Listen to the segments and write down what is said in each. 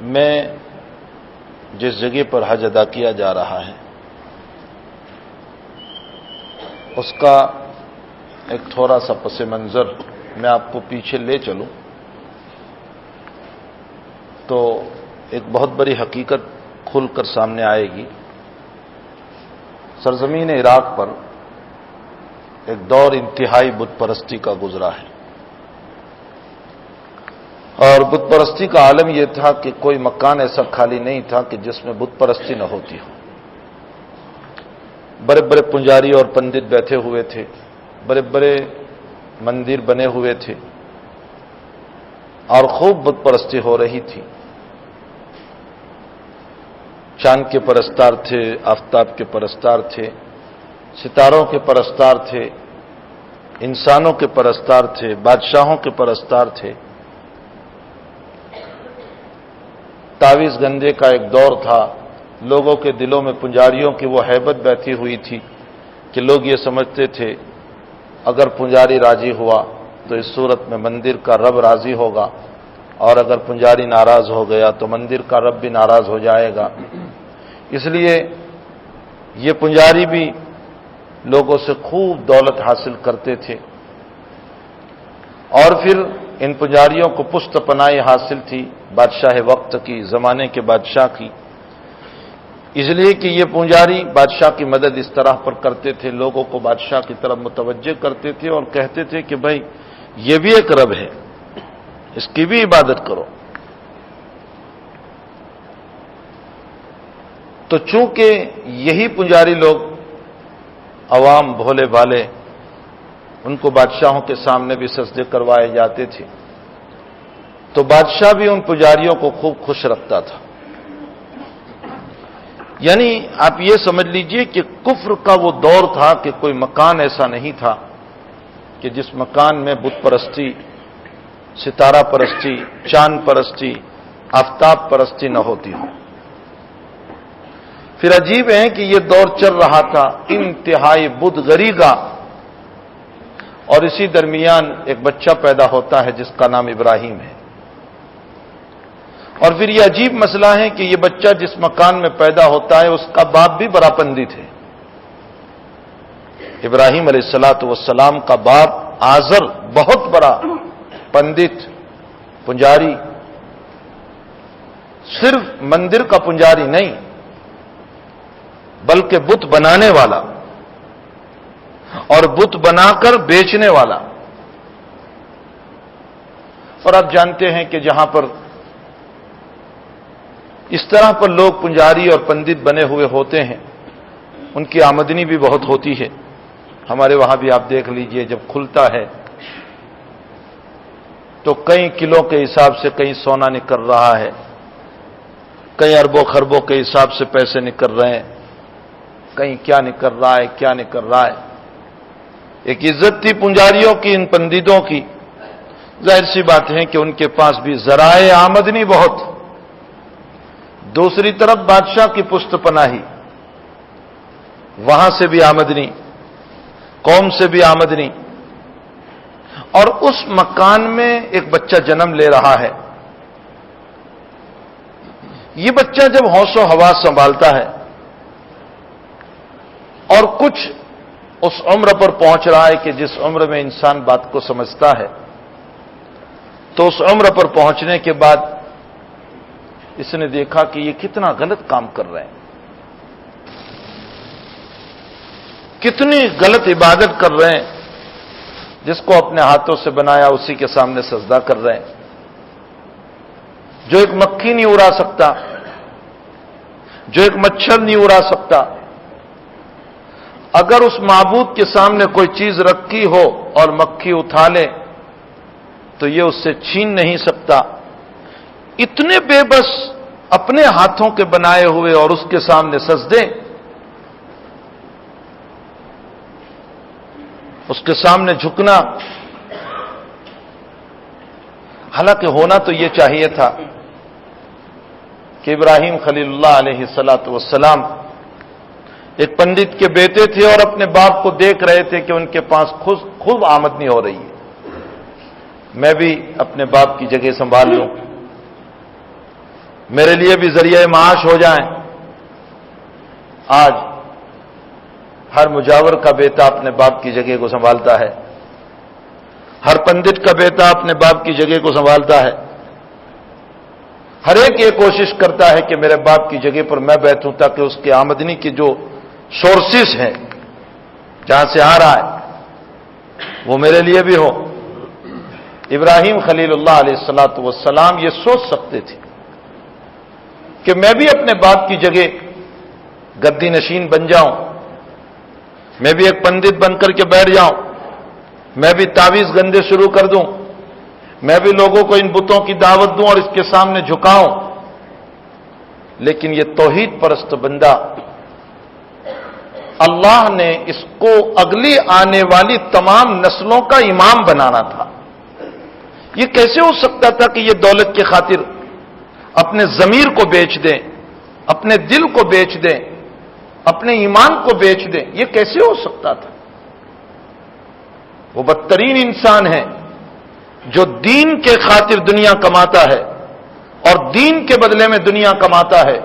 میں جس جگہ پر حج ادا کیا جا رہا ہے اس کا ایک تھوڑا سا پس منظر میں آپ کو پیچھے لے چلوں تو ایک بہت بڑی حقیقت کھل کر سامنے آئے گی۔ سرزمین عراق پر ایک دور انتہائی بت پرستی کا گزرا ہے، اور بت پرستی کا عالم یہ تھا کہ کوئی مکان ایسا خالی نہیں تھا کہ جس میں بت پرستی نہ ہوتی ہو۔ بڑے بڑے پجاری اور پنڈت بیٹھے ہوئے تھے، بڑے بڑے مندر بنے ہوئے تھے اور خوب بت پرستی ہو رہی تھی۔ چاند کے پرستار تھے، آفتاب کے پرستار تھے، ستاروں کے پرستار تھے، انسانوں کے پرستار تھے، بادشاہوں کے پرستار تھے۔ تعویذ گندے کا ایک دور تھا، لوگوں کے دلوں میں پجاریوں کی وہ ہیبت بیٹھی ہوئی تھی کہ لوگ یہ سمجھتے تھے اگر پجاری راضی ہوا تو اس صورت میں مندر کا رب راضی ہوگا، اور اگر پجاری ناراض ہو گیا تو مندر کا رب بھی ناراض ہو جائے گا۔ اس لیے یہ پجاری بھی لوگوں سے خوب دولت حاصل کرتے تھے، اور پھر ان پجاریوں کو پشت پناہی حاصل تھی بادشاہ وقت کی، زمانے کے بادشاہ کی، اس لیے کہ یہ پجاری بادشاہ کی مدد اس طرح پر کرتے تھے، لوگوں کو بادشاہ کی طرف متوجہ کرتے تھے اور کہتے تھے کہ بھائی یہ بھی ایک رب ہے، اس کی بھی عبادت کرو۔ تو چونکہ یہی پجاری لوگ عوام بھولے بھالے، ان کو بادشاہوں کے سامنے بھی سجدے کروائے جاتے تھے، تو بادشاہ بھی ان پجاریوں کو خوب خوش رکھتا تھا۔ یعنی آپ یہ سمجھ لیجئے کہ کفر کا وہ دور تھا کہ کوئی مکان ایسا نہیں تھا کہ جس مکان میں بت پرستی، ستارہ پرستی، چاند پرستی، آفتاب پرستی نہ ہوتی ہو۔ پھر عجیب ہے کہ یہ دور چل رہا تھا انتہائی بت گری کا، اور اسی درمیان ایک بچہ پیدا ہوتا ہے جس کا نام ابراہیم ہے۔ اور پھر یہ عجیب مسئلہ ہے کہ یہ بچہ جس مکان میں پیدا ہوتا ہے اس کا باپ بھی بڑا پنڈت ہے۔ ابراہیم علیہ السلام کا باپ آزر بہت بڑا پنڈت، پجاری، صرف مندر کا پجاری نہیں بلکہ بت بنانے والا اور بت بنا کر بیچنے والا۔ اور آپ جانتے ہیں کہ جہاں پر اس طرح پر لوگ پجاری اور پنڈت بنے ہوئے ہوتے ہیں ان کی آمدنی بھی بہت ہوتی ہے۔ ہمارے وہاں بھی آپ دیکھ لیجئے جب کھلتا ہے تو کئی کلو کے حساب سے کہیں سونا نکل رہا ہے، کئی اربوں خربوں کے حساب سے پیسے نکل رہے ہیں، کہیں کیا نکل رہا ہے، کیا نکل رہا ہے۔ ایک عزت تھی پجاریوں کی، ان پنڈتوں کی، ظاہر سی بات ہے کہ ان کے پاس بھی ذرائع آمدنی بہت، دوسری طرف بادشاہ کی پشت پناہی، وہاں سے بھی آمدنی، قوم سے بھی آمدنی، اور اس مکان میں ایک بچہ جنم لے رہا ہے۔ یہ بچہ جب ہوش و حواس سنبھالتا ہے اور کچھ اس عمر پر پہنچ رہا ہے کہ جس عمر میں انسان بات کو سمجھتا ہے، تو اس عمر پر پہنچنے کے بعد اس نے دیکھا کہ یہ کتنا غلط کام کر رہے ہیں، کتنی غلط عبادت کر رہے ہیں، جس کو اپنے ہاتھوں سے بنایا اسی کے سامنے سجدہ کر رہے ہیں، جو ایک مکھی نہیں اڑا سکتا، جو ایک مچھر نہیں اڑا سکتا، اگر اس معبود کے سامنے کوئی چیز رکھی ہو اور مکھی اٹھا لے تو یہ اس سے چھین نہیں سکتا۔ اتنے بے بس اپنے ہاتھوں کے بنائے ہوئے اور اس کے سامنے سجدے، اس کے سامنے جھکنا۔ حالانکہ ہونا تو یہ چاہیے تھا کہ ابراہیم خلیل اللہ علیہ السلام ایک پنڈت کے بیٹے تھے اور اپنے باپ کو دیکھ رہے تھے کہ ان کے پاس خوب آمدنی ہو رہی ہے، میں بھی اپنے باپ کی جگہ سنبھال لوں۔ میرے لیے بھی ذریعہ معاش ہو جائیں۔ آج ہر مجاور کا بیٹا اپنے باپ کی جگہ کو سنبھالتا ہے، ہر پنڈت کا بیٹا اپنے باپ کی جگہ کو سنبھالتا ہے، ہر ایک یہ کوشش کرتا ہے کہ میرے باپ کی جگہ پر میں بیٹھوں تاکہ اس کی آمدنی کی جو سورسز ہیں، جہاں سے آ رہا ہے، وہ میرے لیے بھی ہو۔ ابراہیم خلیل اللہ علیہ الصلوۃ والسلام یہ سوچ سکتے تھے کہ میں بھی اپنے باپ کی جگہ گدی نشین بن جاؤں، میں بھی ایک پنڈت بن کر کے بیٹھ جاؤں، میں بھی تعویذ گندے شروع کر دوں، میں بھی لوگوں کو ان بتوں کی دعوت دوں اور اس کے سامنے جھکاؤں۔ لیکن یہ توحید پرست بندہ، اللہ نے اس کو اگلی آنے والی تمام نسلوں کا امام بنانا تھا۔ یہ کیسے ہو سکتا تھا کہ یہ دولت کی خاطر اپنے ضمیر کو بیچ دیں، اپنے دل کو بیچ دیں، اپنے ایمان کو بیچ دیں؟ یہ کیسے ہو سکتا تھا؟ وہ بدترین انسان ہے جو دین کے خاطر دنیا کماتا ہے اور دین کے بدلے میں دنیا کماتا ہے،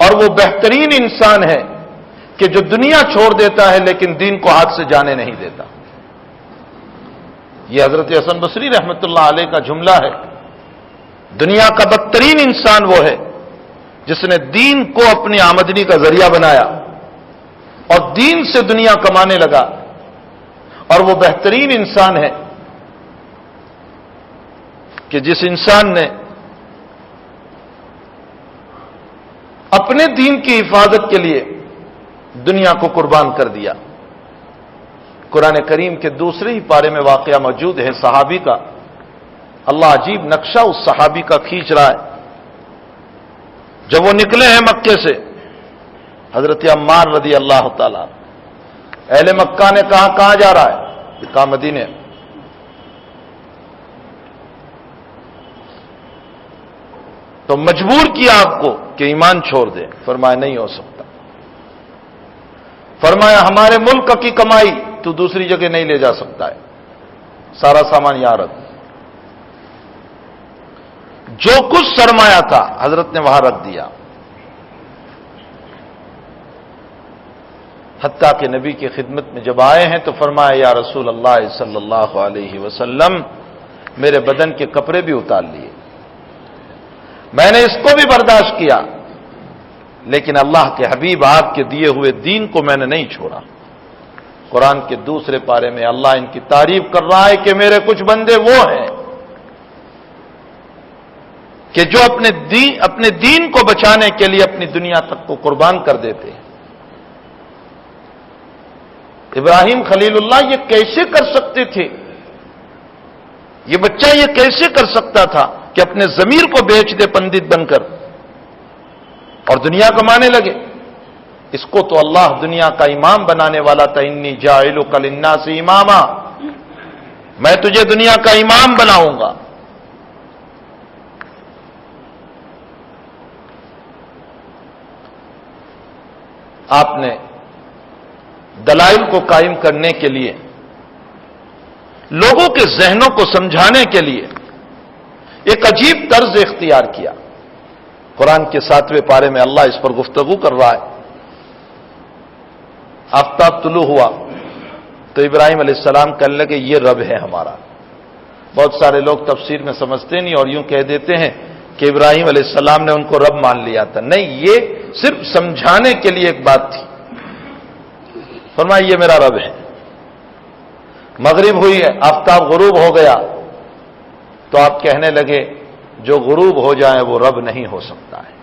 اور وہ بہترین انسان ہے کہ جو دنیا چھوڑ دیتا ہے لیکن دین کو ہاتھ سے جانے نہیں دیتا۔ یہ حضرت حسن بصری رحمۃ اللہ علیہ کا جملہ ہے۔ دنیا کا بدترین انسان وہ ہے جس نے دین کو اپنی آمدنی کا ذریعہ بنایا اور دین سے دنیا کمانے لگا، اور وہ بہترین انسان ہے کہ جس انسان نے اپنے دین کی حفاظت کے لیے دنیا کو قربان کر دیا۔ قرآن کریم کے دوسرے ہی پارے میں واقعہ موجود ہے صحابی کا۔ اللہ عجیب نقشہ اس صحابی کا کھینچ رہا ہے۔ جب وہ نکلے ہیں مکے سے، حضرت عمار رضی اللہ تعالی، اہل مکہ نے کہا کہاں جا رہا ہے؟ کہا مدینے۔ تو مجبور کیا آپ کو کہ ایمان چھوڑ دے؟ فرمایا نہیں ہو سکتا۔ فرمایا ہمارے ملک کی کمائی تو دوسری جگہ نہیں لے جا سکتا ہے، سارا سامان یہاں رکھ۔ جو کچھ سرمایہ تھا حضرت نے وہاں رکھ دیا، حتیٰ کہ نبی کی خدمت میں جب آئے ہیں تو فرمایا یا رسول اللہ صلی اللہ علیہ وسلم، میرے بدن کے کپڑے بھی اتار لیے، میں نے اس کو بھی برداشت کیا، لیکن اللہ کے حبیب آپ کے دیے ہوئے دین کو میں نے نہیں چھوڑا۔ قرآن کے دوسرے پارے میں اللہ ان کی تعریف کر رہا ہے کہ میرے کچھ بندے وہ ہیں کہ جو اپنے دین کو بچانے کے لیے اپنی دنیا تک کو قربان کر دیتے ہیں۔ ابراہیم خلیل اللہ یہ کیسے کر سکتے تھے؟ یہ بچہ یہ کیسے کر سکتا تھا کہ اپنے ضمیر کو بیچ دے پنڈت بن کر اور دنیا کمانے لگے؟ اس کو تو اللہ دنیا کا امام بنانے والا تھا۔ انی جاعلک للناس اماما، میں تجھے دنیا کا امام بناؤں گا۔ آپ نے دلائل کو قائم کرنے کے لیے، لوگوں کے ذہنوں کو سمجھانے کے لیے ایک عجیب طرز اختیار کیا۔ قرآن کے 7ویں پارے میں اللہ اس پر گفتگو کر رہا ہے۔ آفتاب طلوع ہوا تو ابراہیم علیہ السلام کہنے لگے یہ رب ہے ہمارا۔ بہت سارے لوگ تفسیر میں سمجھتے نہیں اور یوں کہہ دیتے ہیں کہ ابراہیم علیہ السلام نے ان کو رب مان لیا تھا۔ نہیں، یہ صرف سمجھانے کے لیے ایک بات تھی۔ فرمایا یہ میرا رب ہے۔ مغرب ہوئی ہے، آفتاب غروب ہو گیا تو آپ کہنے لگے جو غروب ہو جائے وہ رب نہیں ہو سکتا ہے۔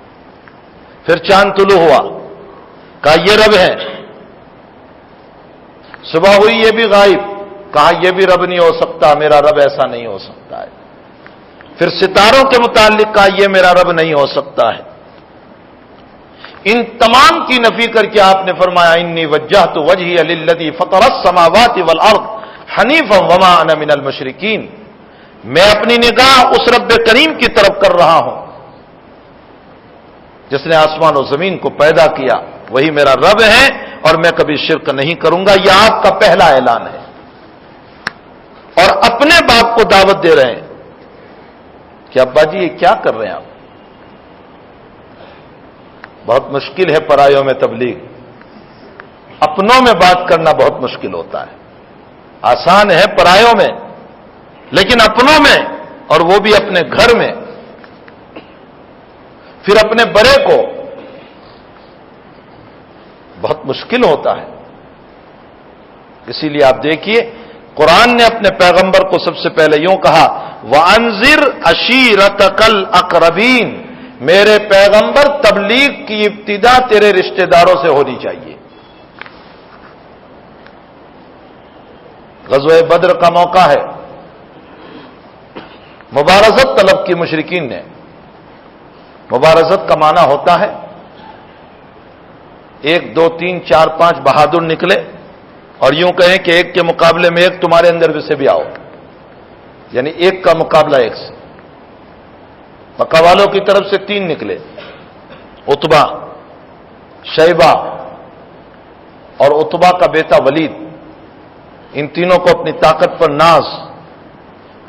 پھر چاند طلوع ہوا، کہا یہ رب ہے۔ صبح ہوئی یہ بھی غائب، کہا یہ بھی رب نہیں ہو سکتا، میرا رب ایسا نہیں ہو سکتا ہے۔ پھر ستاروں کے متعلق کہا یہ میرا رب نہیں ہو سکتا ہے۔ ان تمام کی نفی کر کے آپ نے فرمایا انی وجہت وجہی للذی فطر السماوات والارض حنیفا وما انا من المشرکین، میں اپنی نگاہ اس رب کریم کی طرف کر رہا ہوں جس نے آسمان و زمین کو پیدا کیا، وہی میرا رب ہے اور میں کبھی شرک نہیں کروں گا۔ یہ آپ کا پہلا اعلان ہے، اور اپنے باپ کو دعوت دے رہے ہیں کہ ابا جی یہ کیا کر رہے ہیں آپ؟ بہت مشکل ہے پرایوں میں تبلیغ، اپنوں میں بات کرنا بہت مشکل ہوتا ہے. آسان ہے پرایوں میں، لیکن اپنوں میں، اور وہ بھی اپنے گھر میں، پھر اپنے بڑے کو بہت مشکل ہوتا ہے. اسی لیے آپ دیکھیے قرآن نے اپنے پیغمبر کو سب سے پہلے یوں کہا وَأَنذِرْ عَشِيرَتَكَ الْأَقْرَبِينَ، میرے پیغمبر تبلیغ کی ابتدا تیرے رشتہ داروں سے ہونی چاہیے. غزوہ بدر کا موقع ہے، مبارزت طلب کی مشرکین نے. مبارزت کا معنی ہوتا ہے 1 2 3 4 5 بہادر نکلے اور یوں کہیں کہ ایک کے مقابلے میں ایک تمہارے اندر سے بھی آؤ، یعنی ایک کا مقابلہ ایک سے. مکہ والوں کی طرف سے 3 نکلے، عتبہ، شیبہ اور عتبہ کا بیٹا ولید. ان تینوں کو اپنی طاقت پر ناز،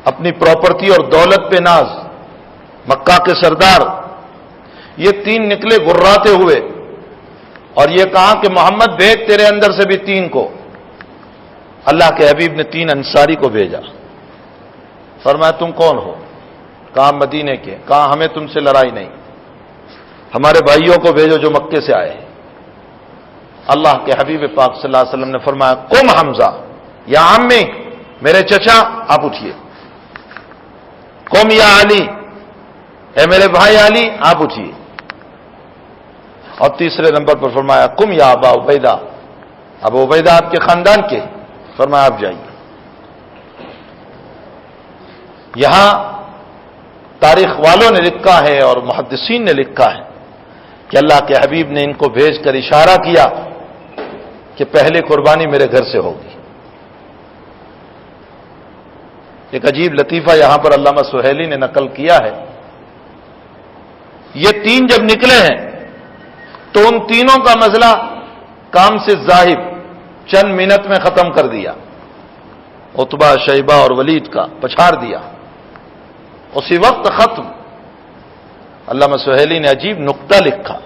اپنی پراپرٹی اور دولت پہ ناز. مکہ کے سردار یہ 3 نکلے گراتے ہوئے اور یہ کہا کہ محمد بھیج تیرے اندر سے بھی 3 کو. اللہ کے حبیب نے 3 انصاری کو بھیجا. فرمایا تم کون ہو؟ کہا مدینے کے. کہا ہمیں تم سے لڑائی نہیں، ہمارے بھائیوں کو بھیجو جو مکے سے آئے. اللہ کے حبیب پاک صلی اللہ علیہ وسلم نے فرمایا قم حمزہ یا عمی، میرے چچا آپ اٹھیے. قم یا علی، اے میرے بھائی علی آپ اٹھیے. اور تیسرے نمبر پر فرمایا قم یا ابا عبیدہ، ابو عبیدہ آپ کے خاندان کے. فرمایا آپ جائیے. یہاں تاریخ والوں نے لکھا ہے اور محدثین نے لکھا ہے کہ اللہ کے حبیب نے ان کو بھیج کر اشارہ کیا کہ پہلے قربانی میرے گھر سے ہوگی. ایک عجیب لطیفہ یہاں پر علامہ سہیلی نے نقل کیا ہے. یہ 3 جب نکلے ہیں تو ان تینوں کا مسئلہ کام سے ذاہب چند منٹ میں ختم کر دیا. عتبہ، شیبہ اور ولید کا پچھاڑ دیا اسی وقت ختم. علامہ سہیلی نے عجیب نقطہ لکھا،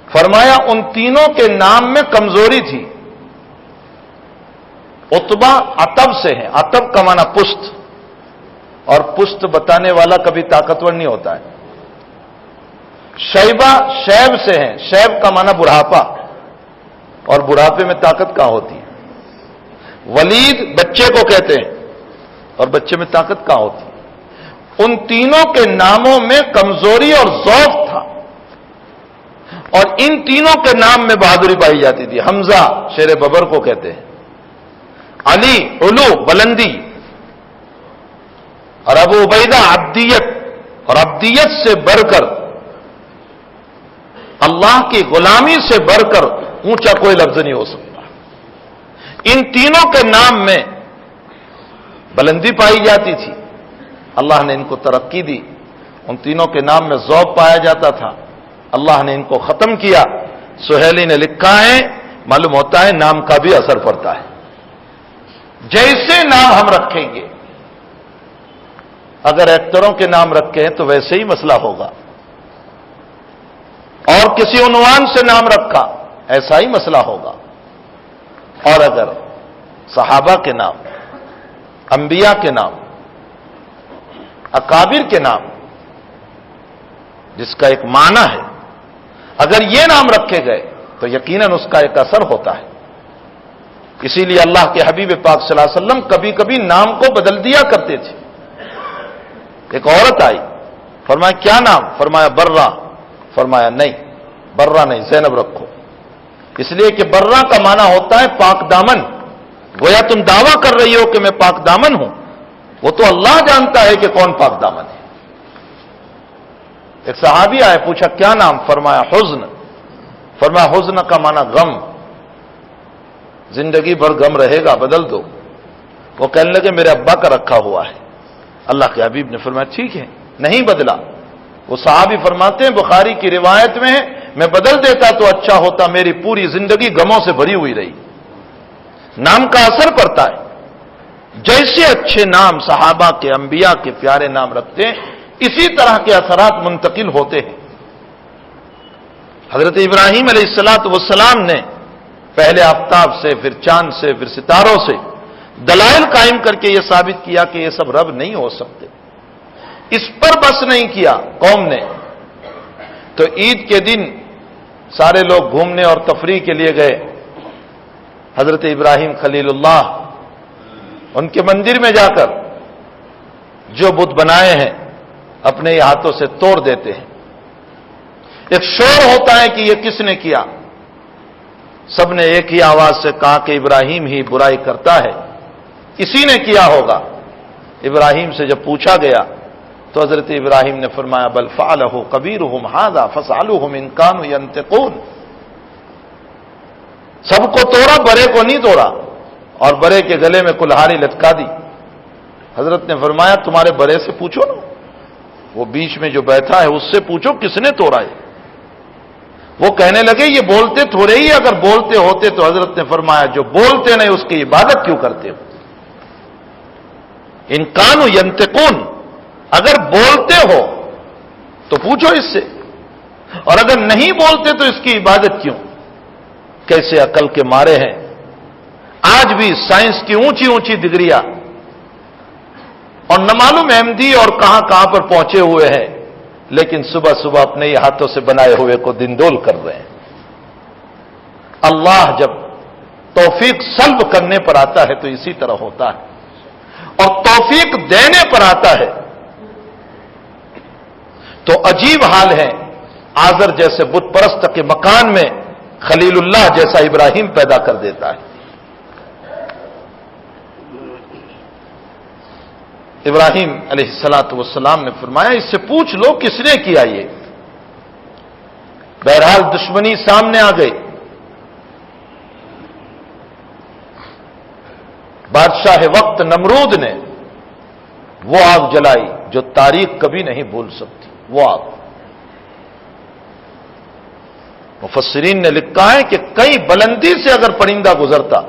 فرمایا ان تینوں کے نام میں کمزوری تھی. عتبہ عتب سے ہیں، عتب کا معنی پشت، اور پشت بتانے والا کبھی طاقتور نہیں ہوتا ہے. شیبہ شیب سے ہیں، شیب کا معنی بڑھاپا، اور بڑھاپے میں طاقت کہاں ہوتی ہے. ولید بچے کو کہتے ہیں اور بچے میں طاقت کہاں ہوتی ہے. ان تینوں کے ناموں میں کمزوری اور ضعف تھا، اور ان تینوں کے نام میں بہادری پائی جاتی تھی. حمزہ شیر ببر کو کہتے ہیں، علی علو بلندی، اور ابو عبیدہ عبدیت، اور عبدیت سے بڑھ کر اللہ کی غلامی سے بڑھ کر اونچا کوئی لفظ نہیں ہو سکتا. ان تینوں کے نام میں بلندی پائی جاتی تھی، اللہ نے ان کو ترقی دی. ان تینوں کے نام میں ذوق پایا جاتا تھا، اللہ نے ان کو ختم کیا. سہیلی نے لکھا ہے معلوم ہوتا ہے نام کا بھی اثر پڑتا ہے. جیسے نام ہم رکھیں گے، اگر ایکٹروں کے نام رکھے ہیں تو ویسے ہی مسئلہ ہوگا، اور کسی عنوان سے نام رکھا ایسا ہی مسئلہ ہوگا. اور اگر صحابہ کے نام، انبیاء کے نام، اکابر کے نام، جس کا ایک معنی ہے، اگر یہ نام رکھے گئے تو یقیناً اس کا ایک اثر ہوتا ہے. اسی لیے اللہ کے حبیب پاک صلی اللہ علیہ وسلم کبھی کبھی نام کو بدل دیا کرتے تھے. ایک عورت آئی، فرمایا کیا نام؟ فرمایا برہ. فرمایا نہیں، برہ نہیں، زینب رکھو. اس لیے کہ برہ کا معنی ہوتا ہے پاک دامن. گویا تم دعویٰ کر رہی ہو کہ میں پاک دامن ہوں، وہ تو اللہ جانتا ہے کہ کون پاک دامن ہے. ایک صحابی آئے، پوچھا کیا نام؟ فرمایا حزن. فرمایا حزن کا معنی غم، زندگی بھر غم رہے گا، بدل دو. وہ کہنے لگے میرے ابا کا رکھا ہوا ہے. اللہ کے حبیب نے فرمایا ٹھیک ہے، نہیں بدلا. وہ صحابی فرماتے ہیں بخاری کی روایت میں ہے میں بدل دیتا تو اچھا ہوتا، میری پوری زندگی غموں سے بھری ہوئی رہی. نام کا اثر پڑتا ہے. جیسے اچھے نام صحابہ کے، انبیاء کے پیارے نام رکھتے ہیں، اسی طرح کے اثرات منتقل ہوتے ہیں. حضرت ابراہیم علیہ السلام نے پہلے آفتاب سے، پھر چاند سے، پھر ستاروں سے دلائل قائم کر کے یہ ثابت کیا کہ یہ سب رب نہیں ہو سکتے۔ اس پر بس نہیں کیا قوم نے، تو عید کے دن سارے لوگ گھومنے اور تفریح کے لیے گئے۔ حضرت ابراہیم خلیل اللہ ان کے مندر میں جا کر جو بت بنائے ہیں اپنے ہاتھوں سے توڑ دیتے ہیں۔ ایک شور ہوتا ہے کہ یہ کس نے کیا؟ سب نے ایک ہی آواز سے کہا کہ ابراہیم ہی برائی کرتا ہے، اسی نے کیا ہوگا۔ ابراہیم سے جب پوچھا گیا تو حضرت ابراہیم نے فرمایا بل فعلہ کبیرہم ھذا فاسألوہم ان کانوا ینطقون۔ سب کو توڑا، بڑے کو نہیں توڑا، اور بڑے کے گلے میں کلہاڑی لٹکا دی۔ حضرت نے فرمایا تمہارے بڑے سے پوچھو نا، وہ بیچ میں جو بیٹھا ہے اس سے پوچھو کس نے توڑا ہے۔ وہ کہنے لگے یہ بولتے تھوڑے ہی، اگر بولتے ہوتے تو حضرت نے فرمایا جو بولتے نہیں اس کی عبادت کیوں کرتے ہو؟ ان کانوا ینطقون، اگر بولتے ہو تو پوچھو اس سے، اور اگر نہیں بولتے تو اس کی عبادت کیوں؟ کیسے عقل کے مارے ہیں۔ آج بھی سائنس کی اونچی اونچی ڈگریاں اور نہ معلوم احمدی اور کہاں کہاں پر پہنچے ہوئے ہیں، لیکن صبح صبح اپنے ہی ہاتھوں سے بنائے ہوئے کو دندول کر رہے ہیں۔ اللہ جب توفیق سلب کرنے پر آتا ہے تو اسی طرح ہوتا ہے، اور توفیق دینے پر آتا ہے تو عجیب حال ہے۔ آزر جیسے بت پرست کے مکان میں خلیل اللہ جیسا ابراہیم پیدا کر دیتا ہے۔ ابراہیم علیہ السلام نے فرمایا اس سے پوچھ لو کس نے کیا یہ۔ بہرحال دشمنی سامنے آ گئی۔ بادشاہ وقت نمرود نے وہ آگ جلائی جو تاریخ کبھی نہیں بھول سکتی، وہ آگ۔ مفسرین نے لکھا ہے کہ کئی بلندی سے اگر پرندہ گزرتا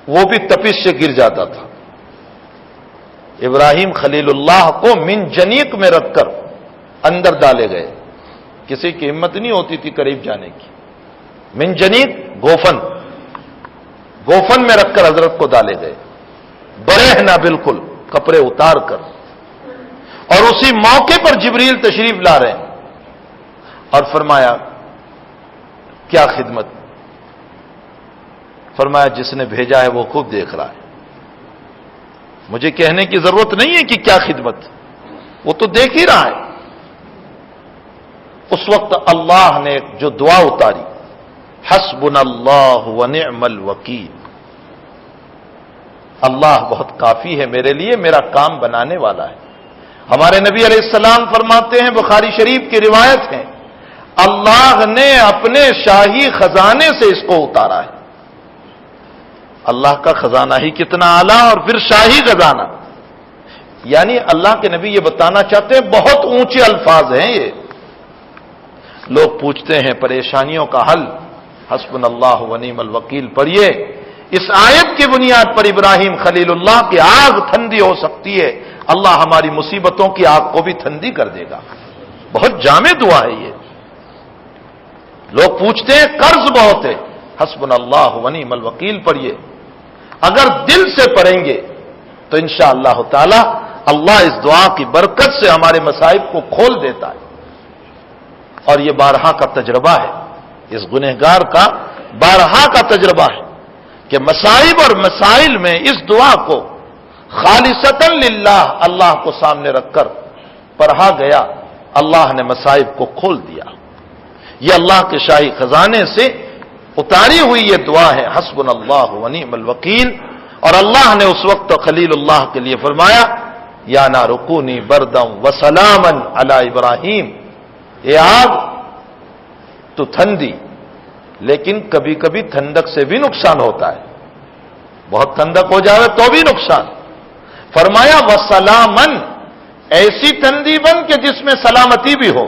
وہ بھی تپش سے گر جاتا تھا۔ ابراہیم خلیل اللہ کو منجنیق میں رکھ کر اندر ڈالے گئے، کسی کی ہمت نہیں ہوتی تھی قریب جانے کی۔ منجنیق گوفن میں رکھ کر حضرت کو ڈالے گئے، برہنا بالکل کپڑے اتار کر، اور اسی موقع پر جبریل تشریف لا رہے ہیں اور فرمایا کیا خدمت؟ فرمایا جس نے بھیجا ہے وہ خوب دیکھ رہا ہے، مجھے کہنے کی ضرورت نہیں ہے کہ کیا خدمت، وہ تو دیکھ ہی رہا ہے۔ اس وقت اللہ نے جو دعا اتاری، حسبنا اللہ ونعم الوکیل، اللہ بہت کافی ہے میرے لیے، میرا کام بنانے والا ہے۔ ہمارے نبی علیہ السلام فرماتے ہیں، بخاری شریف کی روایت ہے، اللہ نے اپنے شاہی خزانے سے اس کو اتارا ہے۔ اللہ کا خزانہ ہی کتنا اعلیٰ، اور پھر شاہی خزانہ، یعنی اللہ کے نبی یہ بتانا چاہتے ہیں بہت اونچے الفاظ ہیں یہ۔ لوگ پوچھتے ہیں پریشانیوں کا حل، حسبنا اللہ ونعم الوکیل پڑھیے۔ اس آیت کی بنیاد پر ابراہیم خلیل اللہ کی آگ ٹھنڈی ہو سکتی ہے، اللہ ہماری مصیبتوں کی آگ کو بھی ٹھنڈی کر دے گا۔ بہت جامع دعا ہے یہ۔ لوگ پوچھتے ہیں قرض بہت ہے، حسبنا اللہ ونعم الوکیل پڑھیے۔ اگر دل سے پڑھیں گے تو انشاءاللہ تعالی اللہ اس دعا کی برکت سے ہمارے مصائب کو کھول دیتا ہے۔ اور یہ بارہا کا تجربہ ہے، اس گنہگار کا بارہا کا تجربہ ہے کہ مصائب اور مسائل میں اس دعا کو خالصتاً للہ اللہ کو سامنے رکھ کر پڑھا گیا، اللہ نے مصائب کو کھول دیا۔ یہ اللہ کے شاہی خزانے سے اتاری ہوئی یہ دعا ہے، حسبنا اللہ ونعم الوکیل۔ اور اللہ نے اس وقت خلیل اللہ کے لیے فرمایا، یا نار کونی بردا وسلاما علی ابراہیم، یہ آگ تو ٹھنڈی، لیکن کبھی کبھی ٹھنڈک سے بھی نقصان ہوتا ہے، بہت ٹھنڈک ہو جائے تو بھی نقصان۔ فرمایا وسلامن، ایسی ٹھنڈی بن کہ جس میں سلامتی بھی ہو۔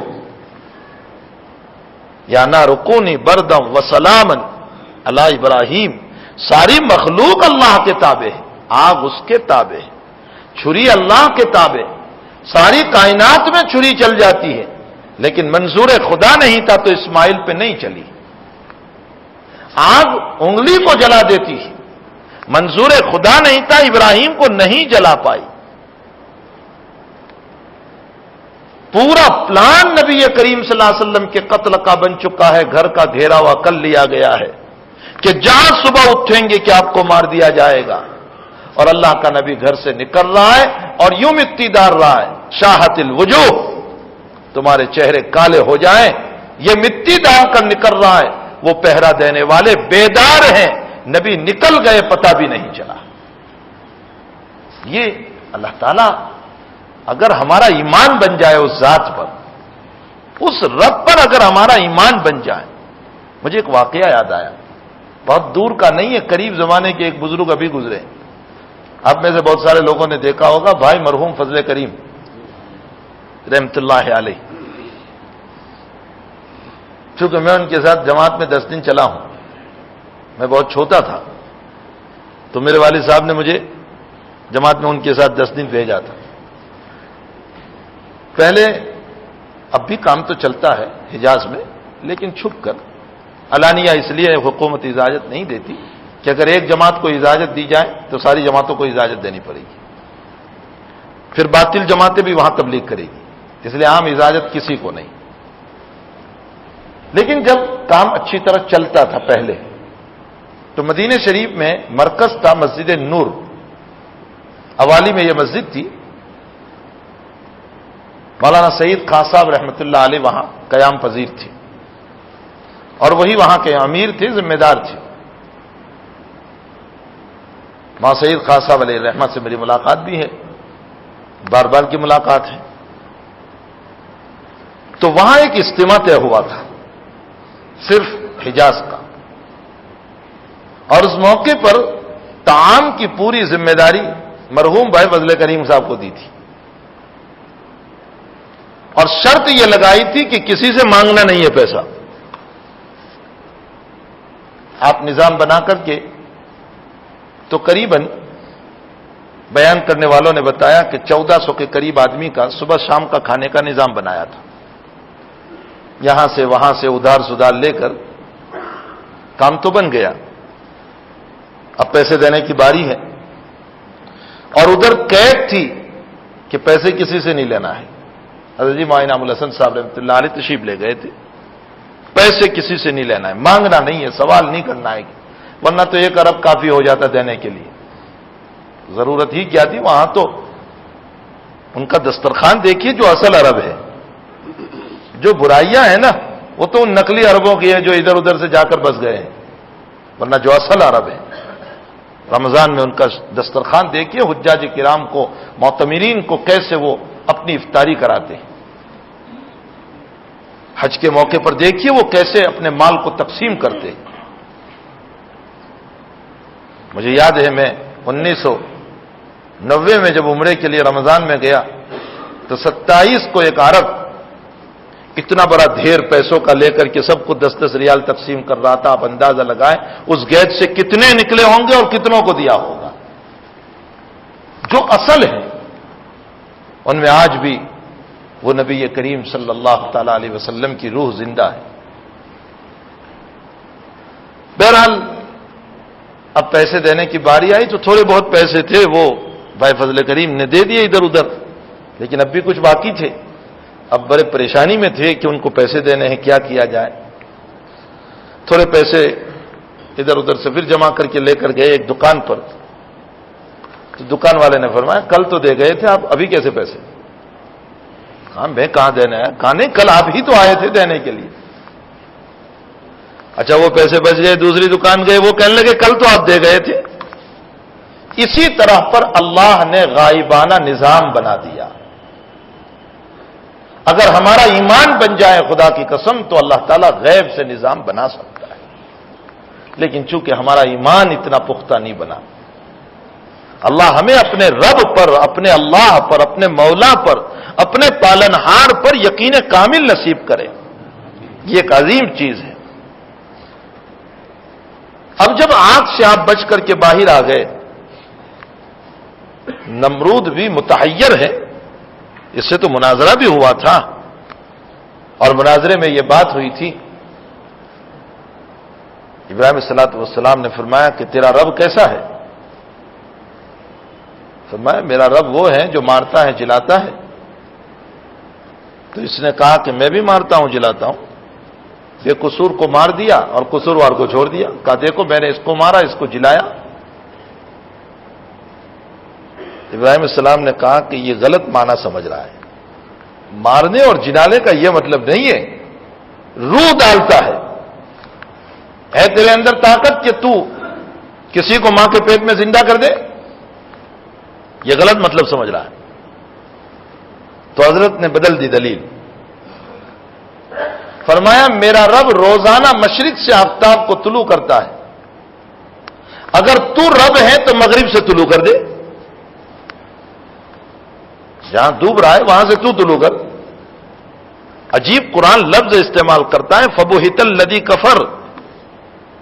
یا نار کونی بردم وسلامن علی ابراہیم، ساری مخلوق اللہ کے تابع ہے، آگ اس کے تابع ہے، چھری اللہ کے تابع، ساری کائنات میں چھری چل جاتی ہے لیکن منظور خدا نہیں تھا تو اسماعیل پہ نہیں چلی. آگ انگلی کو جلا دیتی ہے، منظور خدا نہیں تھا ابراہیم کو نہیں جلا پائی. پورا پلان نبی کریم صلی اللہ علیہ وسلم کے قتل کا بن چکا ہے، گھر کا گھیرا ہوا کر لیا گیا ہے کہ جہاں صبح اٹھیں گے کہ آپ کو مار دیا جائے گا. اور اللہ کا نبی گھر سے نکل رہا ہے اور یوں مٹی ڈال رہا ہے، شاہت الوجوہ، تمہارے چہرے کالے ہو جائیں، یہ مٹی ڈال کر نکل رہا ہے. وہ پہرا دینے والے بیدار ہیں، نبی نکل گئے پتہ بھی نہیں چلا. یہ اللہ تعالیٰ اگر ہمارا ایمان بن جائے اس ذات پر، اس رب پر اگر ہمارا ایمان بن جائے. مجھے ایک واقعہ یاد آیا، بہت دور کا نہیں ہے، قریب زمانے کے ایک بزرگ ابھی گزرے. آپ میں سے بہت سارے لوگوں نے دیکھا ہوگا بھائی مرحوم فضل کریم رحمت اللہ علیہ. چونکہ میں ان کے ساتھ جماعت میں 10 دن چلا ہوں، میں بہت چھوٹا تھا تو میرے والد صاحب نے مجھے جماعت میں ان کے ساتھ 10 دن بھیجا تھا. پہلے اب بھی کام تو چلتا ہے حجاز میں، لیکن چھپ کر علانیہ، اس لیے حکومت اجازت نہیں دیتی کہ اگر ایک جماعت کو اجازت دی جائے تو ساری جماعتوں کو اجازت دینی پڑے گی، پھر باطل جماعتیں بھی وہاں تبلیغ کرے گی، اس لیے عام اجازت کسی کو نہیں. لیکن جب کام اچھی طرح چلتا تھا پہلے تو مدینہ شریف میں مرکز تھا مسجد نور، حوالی میں یہ مسجد تھی. مولانا سید خان صاحب رحمۃ اللہ علیہ وہاں قیام پذیر تھے اور وہی وہاں کے امیر تھے، ذمہ دار تھے. مولانا سید خان صاحب علیہ رحمت سے میری ملاقات بھی ہے، بار بار کی ملاقات ہے. تو وہاں ایک اجتماع طے ہوا تھا صرف حجاز کا، اور اس موقع پر طعام کی پوری ذمہ داری مرحوم بھائی فضل کریم صاحب کو دی تھی، اور شرط یہ لگائی تھی کہ کسی سے مانگنا نہیں ہے پیسہ. آپ نظام بنا کر کے تو قریباً بیان کرنے والوں نے بتایا کہ 1400 کے قریب آدمی کا صبح شام کا کھانے کا نظام بنایا تھا. یہاں سے وہاں سے ادھار سدھار لے کر کام تو بن گیا، اب پیسے دینے کی باری ہے. اور ادھر قید تھی کہ پیسے کسی سے نہیں لینا ہے. حضرت جی مولانا انعام الحسن صاحب رحمۃ اللہ علیہ تشریف لے گئے تھے، پیسے کسی سے نہیں لینا ہے، مانگنا نہیں ہے، سوال نہیں کرنا ہے، ورنہ تو 1 ارب کافی ہو جاتا دینے کے لیے. ضرورت ہی کیا تھی؟ وہاں تو ان کا دسترخوان دیکھیے جو اصل عرب ہے. جو برائیاں ہیں نا وہ تو ان نقلی عربوں کی ہے جو ادھر ادھر سے جا کر بس گئے ہیں، ورنہ جو اصل عرب ہیں. رمضان میں ان کا دسترخوان دیکھیے، حجاج کرام کو، معتمرین کو کیسے وہ اپنی افطاری کراتے ہیں. حج کے موقع پر دیکھیے وہ کیسے اپنے مال کو تقسیم کرتے. مجھے یاد ہے میں 1990 میں جب عمرے کے لیے رمضان میں گیا تو 27 کو ایک عرب اتنا بڑا ڈھیر پیسوں کا لے کر کے سب کو 10-10 ریال تقسیم کر رہا تھا. آپ اندازہ لگائیں اس گیٹ سے کتنے نکلے ہوں گے اور کتنوں کو دیا ہوگا. جو اصل ہے ان میں آج بھی وہ نبی کریم صلی اللہ تعالی علیہ وسلم کی روح زندہ ہے. بہرحال اب پیسے دینے کی باری آئی تو تھوڑے بہت پیسے تھے وہ بھائی فضل کریم نے دے دیے ادھر ادھر، لیکن اب بھی کچھ باقی تھے. اب بڑے پریشانی میں تھے کہ ان کو پیسے دینے ہیں، کیا کیا جائے. تھوڑے پیسے ادھر ادھر سے پھر جمع کر کے لے کر گئے ایک دکان پر. تو دکان والے نے فرمایا کل تو دے گئے تھے آپ، ابھی کیسے پیسے؟ ہاں میں کہاں دینا ہے؟ کہاں نہیں، کل آپ ہی تو آئے تھے دینے کے لیے. اچھا وہ پیسے بچ گئے، دوسری دکان گئے، وہ کہنے لگے کل تو آپ دے گئے تھے. اسی طرح پر اللہ نے غائبانہ نظام بنا دیا. اگر ہمارا ایمان بن جائے خدا کی قسم تو اللہ تعالیٰ غیب سے نظام بنا سکتا ہے. لیکن چونکہ ہمارا ایمان اتنا پختہ نہیں بنا، اللہ ہمیں اپنے رب پر، اپنے اللہ پر، اپنے مولا پر، اپنے پالنہار پر یقین کامل نصیب کرے. یہ ایک عظیم چیز ہے. اب جب آگ سے آپ بچ کر کے باہر آ گئے، نمرود بھی متحیر ہے، اس سے تو مناظرہ بھی ہوا تھا. اور مناظرے میں یہ بات ہوئی تھی، ابراہیم علیہ السلام نے فرمایا کہ تیرا رب کیسا ہے؟ فرمایا میرا رب وہ ہے جو مارتا ہے جلاتا ہے۔ تو اس نے کہا کہ میں بھی مارتا ہوں جلاتا ہوں، بے قصور کو مار دیا اور قصوروار کو چھوڑ دیا، کہا دیکھو میں نے اس کو مارا، اس کو جلایا۔ ابراہیم علیہ السلام نے کہا کہ یہ غلط معنی سمجھ رہا ہے، مارنے اور جلانے کا یہ مطلب نہیں ہے، روح ڈالتا ہے تیرے اندر طاقت کہ تو کسی کو ماں کے پیٹ میں زندہ کر دے، یہ غلط مطلب سمجھ رہا ہے۔ تو حضرت نے بدل دی دلیل، فرمایا میرا رب روزانہ مشرق سے آفتاب کو طلوع کرتا ہے، اگر تو رب ہے تو مغرب سے طلوع کر دے، جہاں ڈوب رہا ہے وہاں سے تو طلوع کر۔ عجیب قرآن لفظ استعمال کرتا ہے، فبہت الذی کفر،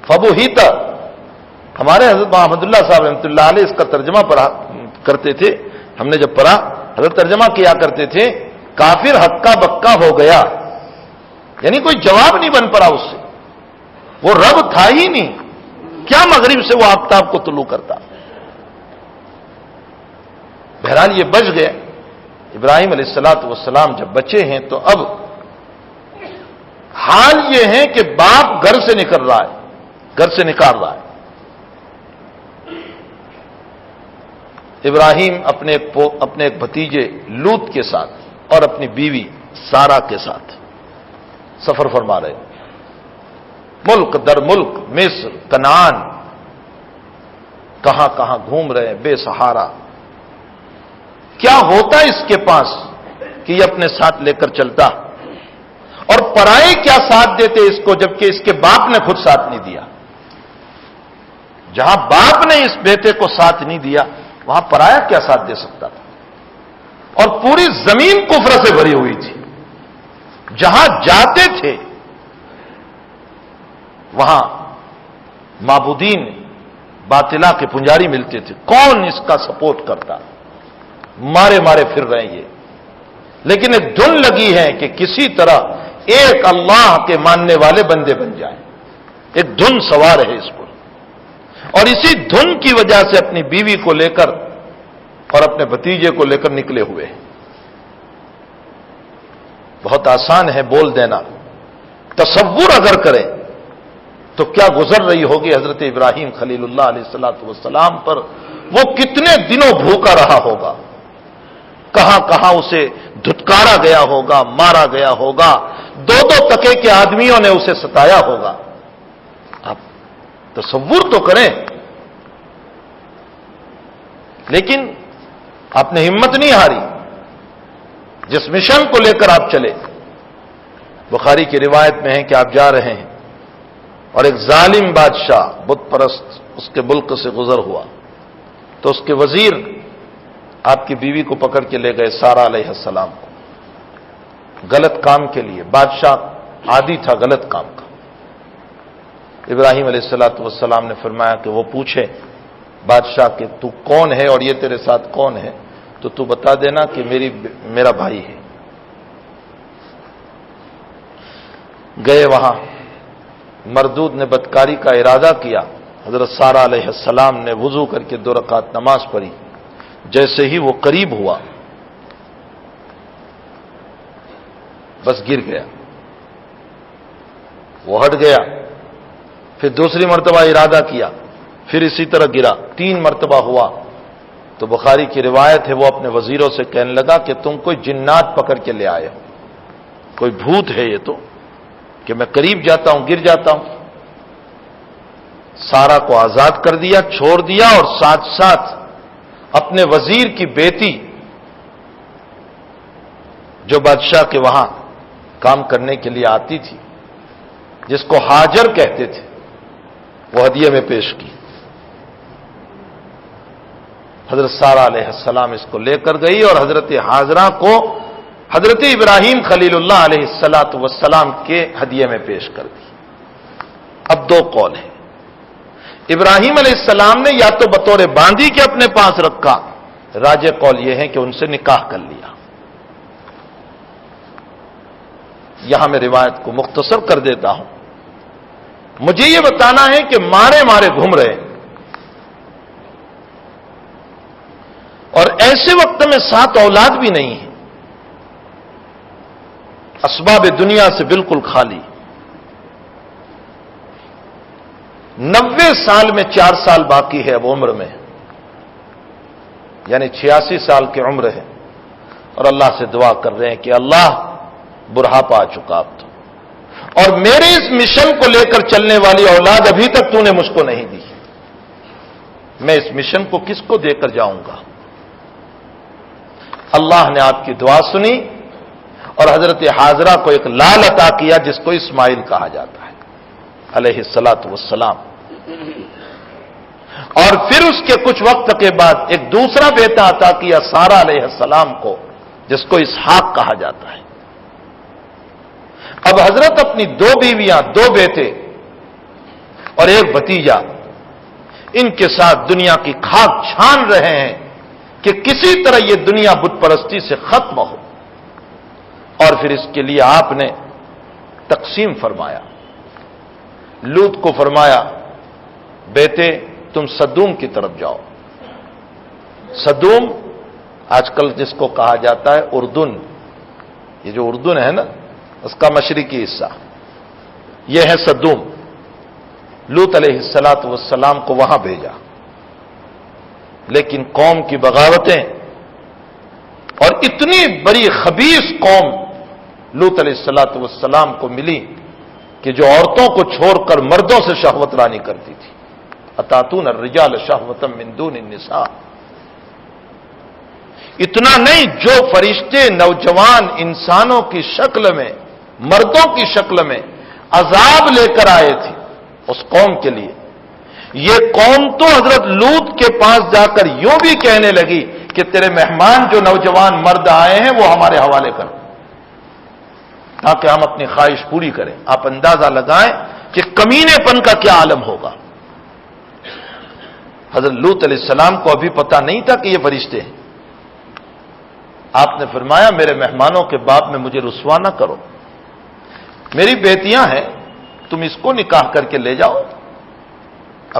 فبہت۔ ہمارے حضرت محمد اللہ صاحب رحمۃ اللہ علیہ اس کا ترجمہ پڑھا کرتے تھے، ہم نے جب پڑھا حضرت ترجمہ کیا کرتے تھے، کافر ہکا بکا ہو گیا، یعنی کوئی جواب نہیں بن پڑا اس سے، وہ رب تھا ہی نہیں، کیا مغرب سے وہ آفتاب کو طلوع کرتا۔ بہرحال یہ بچ گئے۔ ابراہیم علیہ السلام جب بچے ہیں تو اب حال یہ ہے کہ باپ گھر سے نکل رہا ہے، گھر سے نکال رہا ہے۔ ابراہیم اپنے ایک بھتیجے لوط کے ساتھ اور اپنی بیوی سارا کے ساتھ سفر فرما رہے، ملک در ملک، مصر، کنعان، کہاں کہاں گھوم رہے ہیں بے سہارا۔ کیا ہوتا اس کے پاس کہ یہ اپنے ساتھ لے کر چلتا، اور پرائے کیا ساتھ دیتے اس کو جبکہ اس کے باپ نے خود ساتھ نہیں دیا۔ جہاں باپ نے اس بیٹے کو ساتھ نہیں دیا وہاں پرایا کیا ساتھ دے سکتا تھا؟ اور پوری زمین کفر سے بھری ہوئی تھی، جہاں جاتے تھے وہاں معبودین باطلا کے پنجاری ملتے تھے، کون اس کا سپورٹ کرتا، مارے مارے پھر رہے ہیں یہ، لیکن ایک دھن لگی ہے کہ کسی طرح ایک اللہ کے ماننے والے بندے بن جائیں، ایک دھن سوار ہے اس پر، اور اسی دھن کی وجہ سے اپنی بیوی کو لے کر اور اپنے بھتیجے کو لے کر نکلے ہوئے ہیں۔ بہت آسان ہے بول دینا، تصور اگر کریں تو کیا گزر رہی ہوگی حضرت ابراہیم خلیل اللہ علیہ السلام پر، وہ کتنے دنوں بھوکا رہا ہوگا، کہاں کہاں اسے دھتکارا گیا ہوگا، مارا گیا ہوگا، دو دو تکے کے آدمیوں نے اسے ستایا ہوگا۔ آپ تصور تو کریں، لیکن آپ نے ہمت نہیں ہاری، جس مشن کو لے کر آپ چلے۔ بخاری کی روایت میں ہے کہ آپ جا رہے ہیں اور ایک ظالم بادشاہ بت پرست اس کے ملک سے گزر ہوا، تو اس کے وزیر آپ کی بیوی کو پکڑ کے لے گئے سارا علیہ السلام کو، غلط کام کے لیے۔ بادشاہ عادی تھا غلط کام کا۔ ابراہیم علیہ السلام نے فرمایا کہ وہ پوچھے بادشاہ کہ تو کون ہے اور یہ تیرے ساتھ کون ہے، تو بتا دینا کہ میرا بھائی ہے۔ گئے وہاں، مردود نے بدکاری کا ارادہ کیا، حضرت سارا علیہ السلام نے وضو کر کے 2 رکعت نماز پڑھی، جیسے ہی وہ قریب ہوا بس گر گیا، وہ ہٹ گیا، پھر دوسری مرتبہ ارادہ کیا، پھر اسی طرح گرا، 3 مرتبہ ہوا، تو بخاری کی روایت ہے وہ اپنے وزیروں سے کہنے لگا کہ تم کوئی جنات پکڑ کے لے آئے ہو، کوئی بھوت ہے یہ تو کہ میں قریب جاتا ہوں گر جاتا ہوں۔ سارا کو آزاد کر دیا، چھوڑ دیا، اور ساتھ ساتھ اپنے وزیر کی بیٹی جو بادشاہ کے وہاں کام کرنے کے لیے آتی تھی، جس کو ہاجر کہتے تھے، وہ ہدیے میں پیش کی۔ حضرت سارا علیہ السلام اس کو لے کر گئی اور حضرت حاجرہ کو حضرت ابراہیم خلیل اللہ علیہ السلام کے ہدیے میں پیش کر دی۔ اب 2 قول ہیں، ابراہیم علیہ السلام نے یا تو بطور باندی کے اپنے پاس رکھا، راجح قول یہ ہے کہ ان سے نکاح کر لیا۔ یہاں میں روایت کو مختصر کر دیتا ہوں. مجھے یہ بتانا ہے کہ مارے مارے گھوم رہے ہیں، اور ایسے وقت میں 7 اولاد بھی نہیں ہے، اسباب دنیا سے بالکل خالی. 90 سال میں 4 سال باقی ہے اب عمر میں، یعنی 86 سال کی عمر ہے، اور اللہ سے دعا کر رہے ہیں کہ اللہ بڑھاپا آ چکا اب تو، اور میرے اس مشن کو لے کر چلنے والی اولاد ابھی تک تو نے مجھ کو نہیں دی، میں اس مشن کو کس کو دے کر جاؤں گا؟ اللہ نے آپ کی دعا سنی اور حضرت حاضرہ کو ایک لال عطا کیا جس کو اسماعیل کہا جاتا ہے علیہ الصلاۃ والسلام. اور پھر اس کے کچھ وقت کے بعد ایک دوسرا بیٹا عطا کیا سارہ علیہ السلام کو جس کو اسحاق کہا جاتا ہے. اب حضرت اپنی 2 بیویاں، 2 بیٹے اور ایک بھتیجا، ان کے ساتھ دنیا کی خاک چھان رہے ہیں کہ کسی طرح یہ دنیا بت پرستی سے ختم ہو. اور پھر اس کے لیے آپ نے تقسیم فرمایا. لوط کو فرمایا بیٹے تم سدوم کی طرف جاؤ. سدوم آج کل جس کو کہا جاتا ہے اردن، یہ جو اردن ہے نا اس کا مشرقی حصہ، یہ ہے سدوم. لوط علیہ الصلاۃ والسلام کو وہاں بھیجا، لیکن قوم کی بغاوتیں اور اتنی بڑی خبیث قوم لوط علیہ الصلاۃ والسلام کو ملی کہ جو عورتوں کو چھوڑ کر مردوں سے شہوت رانی کرتی تھی. اتاتون الرجال شہوۃ من دون النساء. اتنا نہیں، جو فرشتے نوجوان انسانوں کی شکل میں، مردوں کی شکل میں عذاب لے کر آئے تھے اس قوم کے لیے، یہ قوم تو حضرت لوط کے پاس جا کر یوں بھی کہنے لگی کہ تیرے مہمان جو نوجوان مرد آئے ہیں وہ ہمارے حوالے کر، تاکہ ہم اپنی خواہش پوری کریں. آپ اندازہ لگائیں کہ کمینے پن کا کیا عالم ہوگا. حضرت لوط علیہ السلام کو ابھی پتا نہیں تھا کہ یہ فرشتے ہیں. آپ نے فرمایا میرے مہمانوں کے باب میں مجھے رسوا نہ کرو، میری بیٹیاں ہیں، تم اس کو نکاح کر کے لے جاؤ،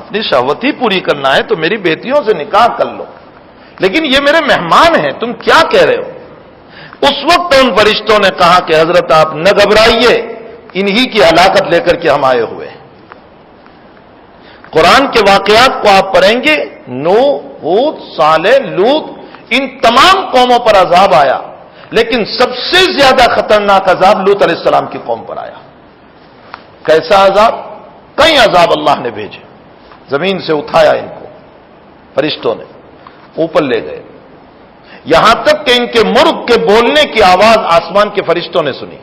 اپنی شہوت ہی پوری کرنا ہے تو میری بیٹیوں سے نکاح کر لو، لیکن یہ میرے مہمان ہیں، تم کیا کہہ رہے ہو؟ اس وقت ان فرشتوں نے کہا کہ حضرت آپ نہ گھبرائیے، انہی کی ہلاکت لے کر کے ہم آئے ہوئے ہیں. قرآن کے واقعات کو آپ پڑھیں گے، نوح، ہود، صالح، لوط، ان تمام قوموں پر عذاب آیا، لیکن سب سے زیادہ خطرناک عذاب لوط علیہ السلام کی قوم پر آیا. کیسا عذاب؟ کئی عذاب اللہ نے بھیجے. زمین سے اٹھایا ان کو فرشتوں نے، اوپر لے گئے، یہاں تک کہ ان کے مرغ کے بولنے کی آواز آسمان کے فرشتوں نے سنی.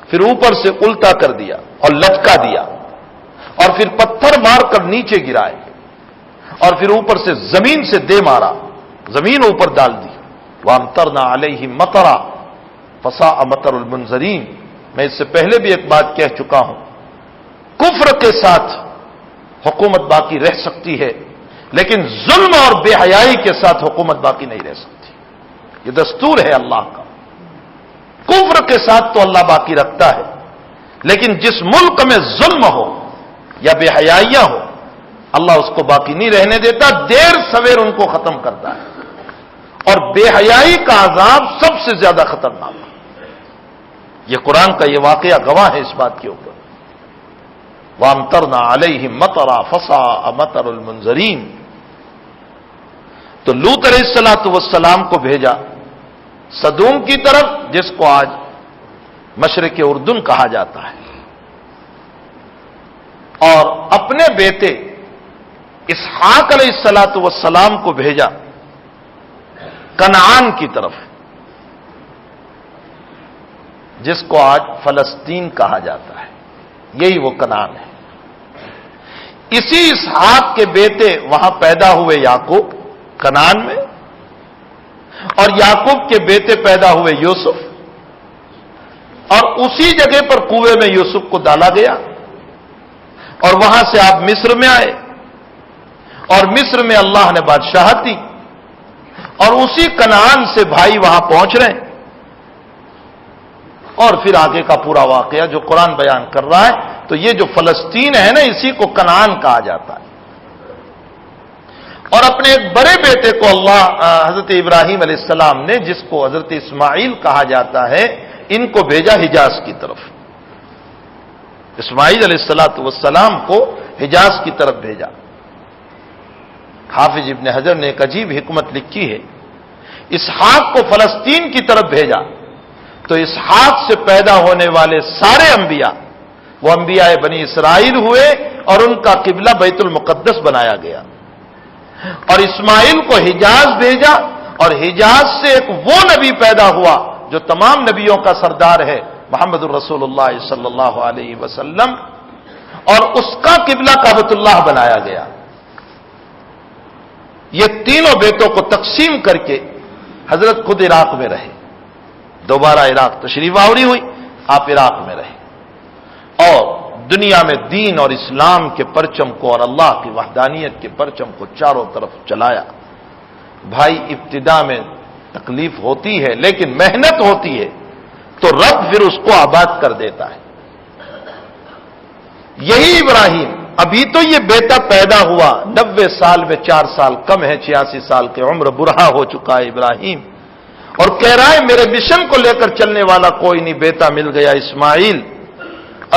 پھر اوپر سے الٹا کر دیا اور لٹکا دیا، اور پھر پتھر مار کر نیچے گرائے، اور پھر اوپر سے زمین سے دے مارا، زمین اوپر ڈال دی. وَأَمْطَرْنَا عَلَيْهِمْ مَطَرًا فَسَاءَ مَطَرُ الْمُنذَرِينَ. میں اس سے پہلے بھی ایک بات کہہ چکا ہوں، کفر کے ساتھ حکومت باقی رہ سکتی ہے، لیکن ظلم اور بے حیائی کے ساتھ حکومت باقی نہیں رہ سکتی. یہ دستور ہے اللہ کا. کفر کے ساتھ تو اللہ باقی رکھتا ہے، لیکن جس ملک میں ظلم ہو یا بے حیائیاں ہو اللہ اس کو باقی نہیں رہنے دیتا، دیر سویر ان کو ختم کرتا ہے. اور بے حیائی کا عذاب سب سے زیادہ خطرناک ہے. یہ قرآن کا یہ واقعہ گواہ ہے اس بات کے اوپر. وَأَمْطَرْنَا عَلَيْهِمْ مَطَرًا فَسَاءَ مَطَرُ الْمُنذَرِينَ. تو لوط علیہ السلام کو بھیجا سدوم کی طرف، جس کو آج مشرق اردن کہا جاتا ہے، اور اپنے بیٹے اسحاق علیہ السلام کو بھیجا کنعان کی طرف، جس کو آج فلسطین کہا جاتا ہے. یہی وہ کنعان ہے. اسی اسحاق کے بیٹے وہاں پیدا ہوئے یعقوب کنعان میں، اور یعقوب کے بیٹے پیدا ہوئے یوسف، اور اسی جگہ پر کنویں میں یوسف کو ڈالا گیا، اور وہاں سے آپ مصر میں آئے، اور مصر میں اللہ نے بادشاہت دی، اور اسی کنعان سے بھائی وہاں پہنچ رہے ہیں. اور پھر آگے کا پورا واقعہ جو قرآن بیان کر رہا ہے. تو یہ جو فلسطین ہے نا، اسی کو کنعان کہا جاتا ہے. اور اپنے ایک بڑے بیٹے کو اللہ حضرت ابراہیم علیہ السلام نے، جس کو حضرت اسماعیل کہا جاتا ہے، ان کو بھیجا حجاز کی طرف. اسماعیل علیہ السلام کو حجاز کی طرف بھیجا. حافظ ابن حجر نے ایک عجیب حکمت لکھی ہے. اسحاق کو فلسطین کی طرف بھیجا تو اسحاق سے پیدا ہونے والے سارے انبیاء وہ انبیاء بنی اسرائیل ہوئے اور ان کا قبلہ بیت المقدس بنایا گیا. اور اسماعیل کو حجاز بھیجا اور حجاز سے ایک وہ نبی پیدا ہوا جو تمام نبیوں کا سردار ہے، محمد الرسول اللہ صلی اللہ علیہ وسلم، اور اس کا قبلہ کعبۃ اللہ بنایا گیا. یہ تینوں بیٹوں کو تقسیم کر کے حضرت خود عراق میں رہے. دوبارہ عراق تشریف آوری ہوئی، آپ عراق میں رہے اور دنیا میں دین اور اسلام کے پرچم کو اور اللہ کی وحدانیت کے پرچم کو چاروں طرف چلایا. بھائی ابتدا میں تکلیف ہوتی ہے لیکن محنت ہوتی ہے تو رب پھر اس کو آباد کر دیتا ہے. یہی ابراہیم، ابھی تو یہ بیٹا پیدا ہوا 90 سال میں 4 سال کم ہے، 86 سال کی عمر، برہا ہو چکا ہے ابراہیم، اور کہہ رہا ہے میرے مشن کو لے کر چلنے والا کوئی نہیں، بیٹا مل گیا اسماعیل.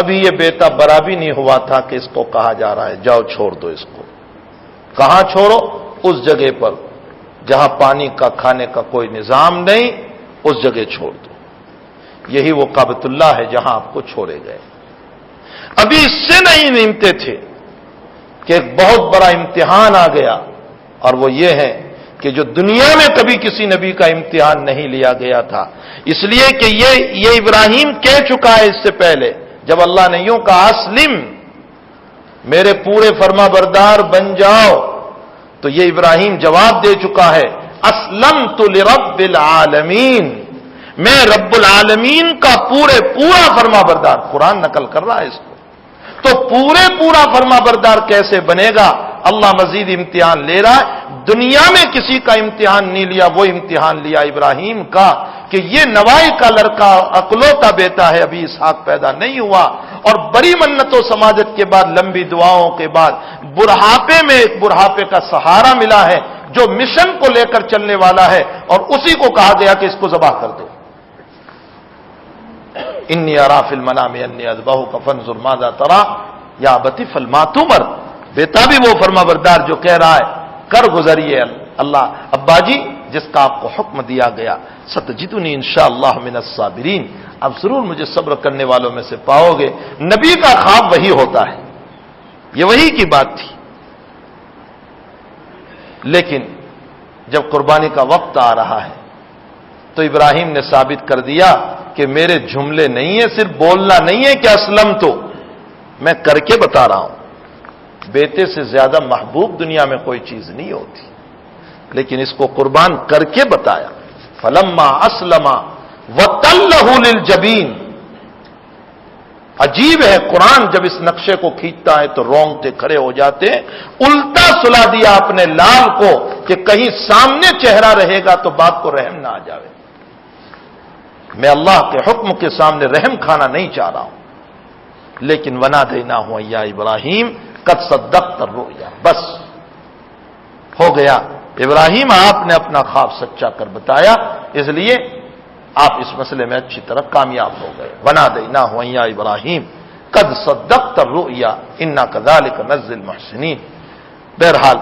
ابھی یہ بیٹا بڑا بھی نہیں ہوا تھا کہ اس کو کہا جا رہا ہے جاؤ چھوڑ دو اس کو. کہاں چھوڑو؟ اس جگہ پر جہاں پانی کا کھانے کا کوئی نظام نہیں، اس جگہ چھوڑ دو. یہی وہ کعبۃ اللہ ہے جہاں آپ کو چھوڑے گئے. ابھی اس سے نہیں نمتے تھے کہ ایک بہت بڑا امتحان آ گیا، اور وہ یہ ہے کہ جو دنیا میں کبھی کسی نبی کا امتحان نہیں لیا گیا تھا. اس لیے کہ یہ ابراہیم کہہ چکا ہے اس سے پہلے، جب اللہ نے یوں کہا اسلم، میرے پورے فرما بردار بن جاؤ، تو یہ ابراہیم جواب دے چکا ہے اسلمت لرب العالمین، میں رب العالمین کا پورا فرما بردار. قرآن نقل کر رہا ہے اس کو. تو پورا فرما بردار کیسے بنے گا؟ اللہ مزید امتحان لے رہا ہے. دنیا میں کسی کا امتحان نہیں لیا، وہ امتحان لیا ابراہیم کا کہ یہ نوائی کا لڑکا اکلوتا بیٹا ہے، ابھی اسحاق پیدا نہیں ہوا، اور بڑی منت و سماجت کے بعد، لمبی دعاؤں کے بعد بڑھاپے میں ایک بڑھاپے کا سہارا ملا ہے جو مشن کو لے کر چلنے والا ہے، اور اسی کو کہا گیا کہ اس کو ذبح کر دو. انی ارا فی المنام انی اذبحک فانظر ماذا تری یا ابتی افعل ما تؤمر. بیٹا بھی وہ فرما بردار جو کہہ رہا ہے کر گزریے اللہ، ابا جی جس کا آپ کو حکم دیا گیا، ستجدنی انشاءاللہ من الصابرین، اب ضرور مجھے صبر کرنے والوں میں سے پاؤ گے. نبی کا خواب وہی ہوتا ہے، یہ وہی کی بات تھی. لیکن جب قربانی کا وقت آ رہا ہے تو ابراہیم نے ثابت کر دیا کہ میرے جملے نہیں ہے، صرف بولنا نہیں ہے کہ اسلم، تو میں کر کے بتا رہا ہوں. بیٹے سے زیادہ محبوب دنیا میں کوئی چیز نہیں ہوتی، لیکن اس کو قربان کر کے بتایا. فلما اسلم وتلہ للجبین. عجیب ہے قرآن جب اس نقشے کو کھینچتا ہے تو رونگتے کھڑے ہو جاتے ہیں. الٹا سلا دیا اپنے لال کو کہ کہیں سامنے چہرہ رہے گا تو باپ کو رحم نہ آ جائے. میں اللہ کے حکم کے سامنے رحم کھانا نہیں چاہ رہا ہوں. لیکن ونادیناہ یا ابراہیم قد صدقت الرؤیا، بس ہو گیا ابراہیم، آپ نے اپنا خواب سچا کر بتایا، اس لیے آپ اس مسئلے میں اچھی طرح کامیاب ہو گئے. ونادیناہ یا ابراہیم قد صدقت الرؤیا انا کذالک نجزی المحسنین. بہرحال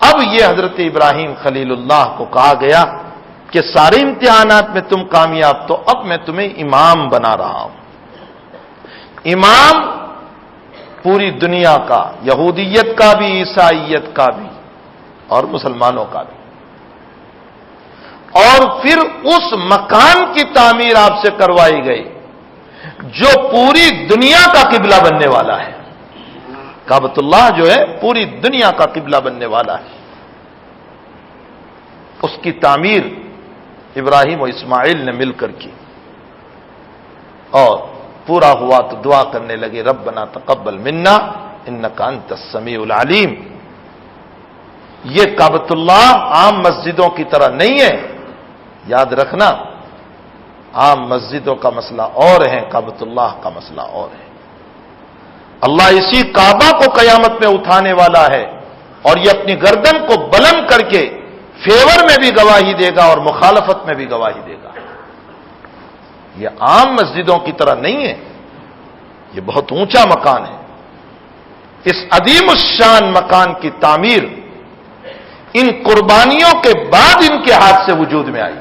اب یہ حضرت ابراہیم خلیل اللہ کو کہا گیا کہ سارے امتحانات میں تم کامیاب، تو اب میں تمہیں امام بنا رہا ہوں. امام پوری دنیا کا، یہودیت کا بھی، عیسائیت کا بھی، اور مسلمانوں کا بھی. اور پھر اس مکان کی تعمیر آپ سے کروائی گئی جو پوری دنیا کا قبلہ بننے والا ہے. کعبۃ اللہ جو ہے پوری دنیا کا قبلہ بننے والا ہے. اس کی تعمیر ابراہیم و اسماعیل نے مل کر کی، اور پورا ہوا تو دعا کرنے لگے ربنا تقبل منا انک انت السمیع العلیم. یہ کعبۃ اللہ عام مسجدوں کی طرح نہیں ہے. یاد رکھنا عام مسجدوں کا مسئلہ اور ہے، کعبۃ اللہ کا مسئلہ اور ہے۔ اللہ اسی کعبہ کو قیامت میں اٹھانے والا ہے، اور یہ اپنی گردن کو بلند کر کے فیور میں بھی گواہی دے گا اور مخالفت میں بھی گواہی دے گا۔ یہ عام مسجدوں کی طرح نہیں ہے، یہ بہت اونچا مکان ہے۔ اس عظیم الشان مکان کی تعمیر ان قربانیوں کے بعد ان کے ہاتھ سے وجود میں آئی،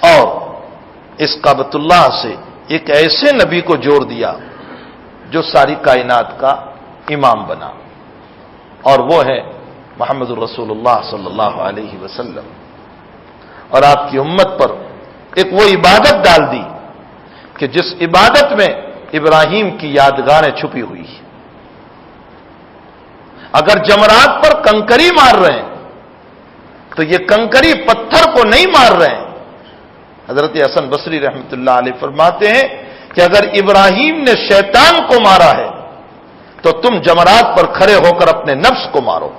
اور اس کعبۃ اللہ سے ایک ایسے نبی کو جوڑ دیا جو ساری کائنات کا امام بنا، اور وہ ہے محمد الرسول اللہ صلی اللہ علیہ وسلم۔ اور آپ کی امت پر ایک وہ عبادت ڈال دی کہ جس عبادت میں ابراہیم کی یادگاریں چھپی ہوئی ہیں۔ اگر جمرات پر کنکری مار رہے ہیں تو یہ کنکری پتھر کو نہیں مار رہے ہیں۔ حضرت حسن بصری رحمۃ اللہ علیہ فرماتے ہیں کہ اگر ابراہیم نے شیطان کو مارا ہے تو تم جمرات پر کھڑے ہو کر اپنے نفس کو مارو،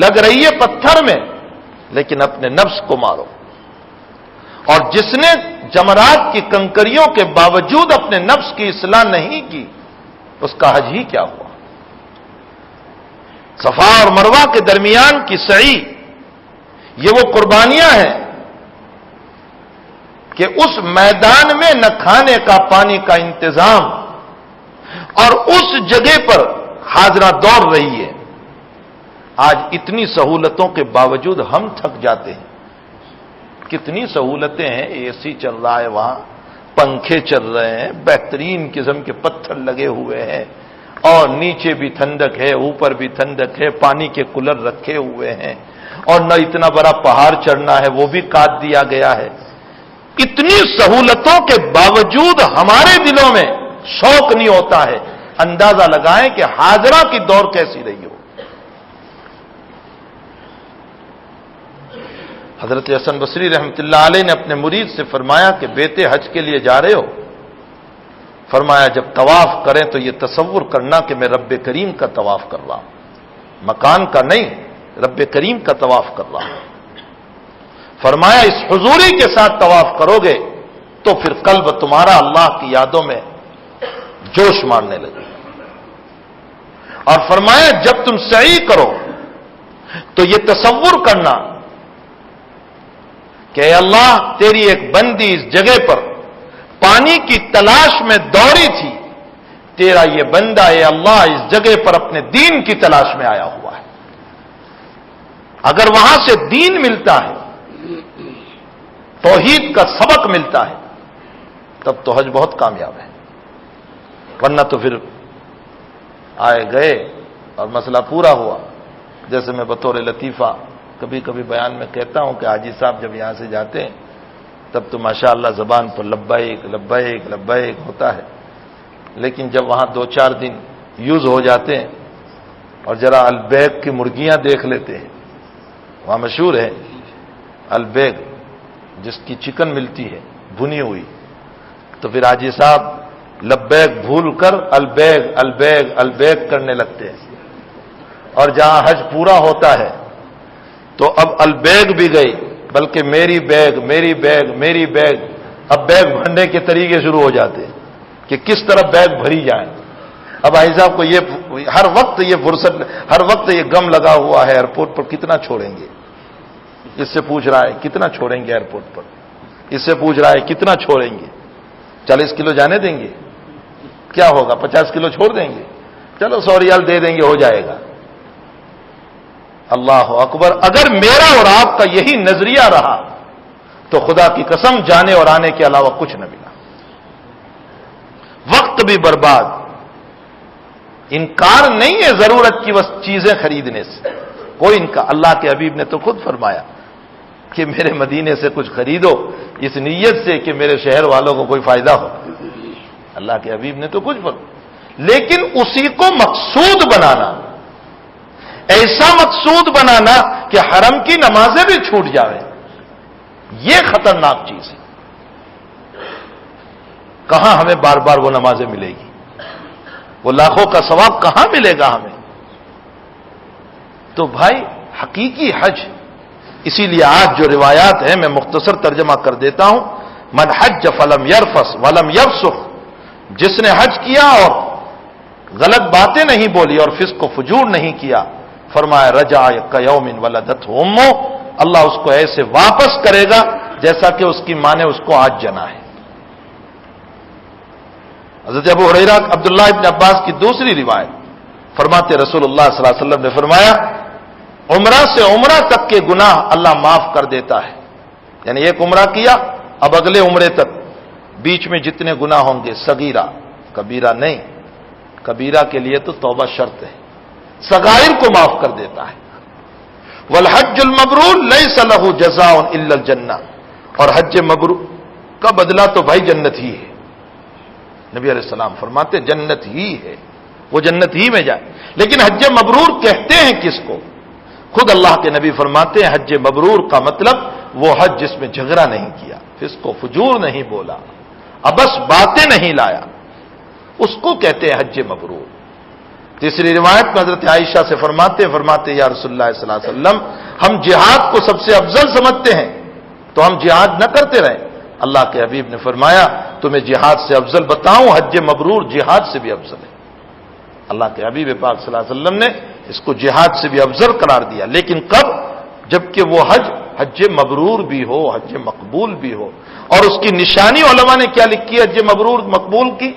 لگ رہی ہے پتھر میں لیکن اپنے نفس کو مارو۔ اور جس نے جمرات کی کنکریوں کے باوجود اپنے نفس کی اصلاح نہیں کی، اس کا حج ہی کیا ہوا؟ صفا اور مروہ کے درمیان کی سعی، یہ وہ قربانیاں ہیں کہ اس میدان میں نہ کھانے کا پانی کا انتظام، اور اس جگہ پر حاضرہ دوڑ رہی ہے۔ آج اتنی سہولتوں کے باوجود ہم تھک جاتے ہیں۔ کتنی سہولتیں ہیں، اے سی چل رہا ہے، وہاں پنکھے چل رہے ہیں، بہترین قسم کے پتھر لگے ہوئے ہیں، اور نیچے بھی ٹھنڈک ہے، اوپر بھی ٹھنڈک ہے، پانی کے کولر رکھے ہوئے ہیں، اور نہ اتنا بڑا پہاڑ چڑھنا ہے وہ بھی کاٹ دیا گیا ہے۔ اتنی سہولتوں کے باوجود ہمارے دلوں میں شوق نہیں ہوتا ہے۔ اندازہ لگائیں کہ حاضرہ کی دور کیسی رہی ہو۔ حضرت حسن بصری رحمۃ اللہ علیہ نے اپنے مرید سے فرمایا کہ بیٹے حج کے لیے جا رہے ہو؟ فرمایا جب طواف کریں تو یہ تصور کرنا کہ میں رب کریم کا طواف کر رہا ہوں، مکان کا نہیں، رب کریم کا طواف کر رہا ہوں۔ فرمایا اس حضوری کے ساتھ طواف کرو گے تو پھر قلب تمہارا اللہ کی یادوں میں جوش مارنے لگے، اور فرمایا جب تم سعی کرو تو یہ تصور کرنا کہ اے اللہ تیری ایک بندی اس جگہ پر پانی کی تلاش میں دوڑی تھی، تیرا یہ بندہ اے اللہ اس جگہ پر اپنے دین کی تلاش میں آیا ہوا ہے۔ اگر وہاں سے دین ملتا ہے، توحید کا سبق ملتا ہے، تب تو حج بہت کامیاب ہے۔ ورنہ تو پھر آئے گئے اور مسئلہ پورا ہوا۔ جیسے میں بطور لطیفہ کبھی کبھی بیان میں کہتا ہوں کہ حاجی صاحب جب یہاں سے جاتے ہیں تب تو ماشاءاللہ زبان پر لبیک لبیک لبیک ہوتا ہے، لیکن جب وہاں 2-4 دن یوز ہو جاتے ہیں اور ذرا البیگ کی مرغیاں دیکھ لیتے ہیں، وہاں مشہور ہے البیگ جس کی چکن ملتی ہے بھنی ہوئی، تو پھر حاجی صاحب لبیک بھول کر البیگ البیگ البیگ کرنے لگتے ہیں، اور جہاں حج پورا ہوتا ہے تو اب البیگ بھی گئی، بلکہ میری بیگ میری بیگ میری بیگ، اب بیگ بھرنے کے طریقے شروع ہو جاتے ہیں کہ کس طرح بیگ بھری جائیں۔ اب بھائی صاحب کو یہ ہر وقت یہ فرصت، ہر وقت یہ غم لگا ہوا ہے ایئرپورٹ پر کتنا چھوڑیں گے، اس سے پوچھ رہا ہے کتنا چھوڑیں گے ایئرپورٹ پر، اس سے پوچھ رہا ہے کتنا چھوڑیں گے، 40 کلو جانے دیں گے، کیا ہوگا 50 کلو چھوڑ دیں گے، چلو 100 ریال دے دیں گے ہو جائے گا۔ اللہ اکبر، اگر میرا اور آپ کا یہی نظریہ رہا تو خدا کی قسم جانے اور آنے کے علاوہ کچھ نہ ملا، وقت بھی برباد۔ انکار نہیں ہے ضرورت کی چیزیں خریدنے سے، کوئی انکار، اللہ کے حبیب نے تو خود فرمایا کہ میرے مدینے سے کچھ خریدو اس نیت سے کہ میرے شہر والوں کو کوئی فائدہ ہو، اللہ کے حبیب نے تو کچھ فرمایا، لیکن اسی کو مقصود بنانا، ایسا مقصود بنانا کہ حرم کی نمازیں بھی چھوٹ جاویں، یہ خطرناک چیز ہے۔ کہاں ہمیں بار بار وہ نمازیں ملے گی، وہ لاکھوں کا ثواب کہاں ملے گا ہمیں؟ تو بھائی حقیقی حج اسی لیے آج جو روایات ہیں میں مختصر ترجمہ کر دیتا ہوں. من حج فلم یرفس ولم یفسق، جس نے حج کیا اور غلط باتیں نہیں بولی اور فسق و فجور نہیں کیا، فرمایا رجع کیوم ولدتہ امہ، اللہ اس کو ایسے واپس کرے گا جیسا کہ اس کی ماں نے اس کو آج جنا ہے. حضرت ابو ہریرہ عبداللہ ابن عباس کی دوسری روایت فرماتے رسول اللہ صلی اللہ علیہ وسلم نے فرمایا عمرہ سے عمرہ تک کے گناہ اللہ معاف کر دیتا ہے. یعنی ایک عمرہ کیا، اب اگلے عمرے تک بیچ میں جتنے گناہ ہوں گے، صغیرہ کبیرہ نہیں، کبیرہ کے لیے تو توبہ شرط ہے، صغائر کو معاف کر دیتا ہے. والحج المبرور لیس لہ جزاء الا الجنہ، اور حج مبرور کا بدلہ تو بھائی جنت ہی ہے. نبی علیہ السلام فرماتے جنت ہی ہے، وہ جنت ہی میں جائے. لیکن حج مبرور کہتے ہیں کس کو؟ خود اللہ کے نبی فرماتے ہیں حج مبرور کا مطلب وہ حج جس میں جھگڑا نہیں کیا، فسق و فجور نہیں بولا، ابس باتیں نہیں لایا، اس کو کہتے ہیں حج مبرور. تیسری روایت میں حضرت عائشہ سے فرماتے یا رسول اللہ صلی اللہ علیہ وسلم ہم جہاد کو سب سے افضل سمجھتے ہیں تو ہم جہاد نہ کرتے رہیں. اللہ کے حبیب نے فرمایا تمہیں جہاد سے افضل بتاؤں، حج مبرور جہاد سے بھی افضل ہے. اللہ کے حبیب پاک صلی اللہ علیہ وسلم نے اس کو جہاد سے بھی افضل قرار دیا. لیکن کب؟ جبکہ وہ حج مبرور بھی ہو، حج مقبول بھی ہو. اور اس کی نشانی علماء نے کیا لکھی حج مبرور مقبول کی؟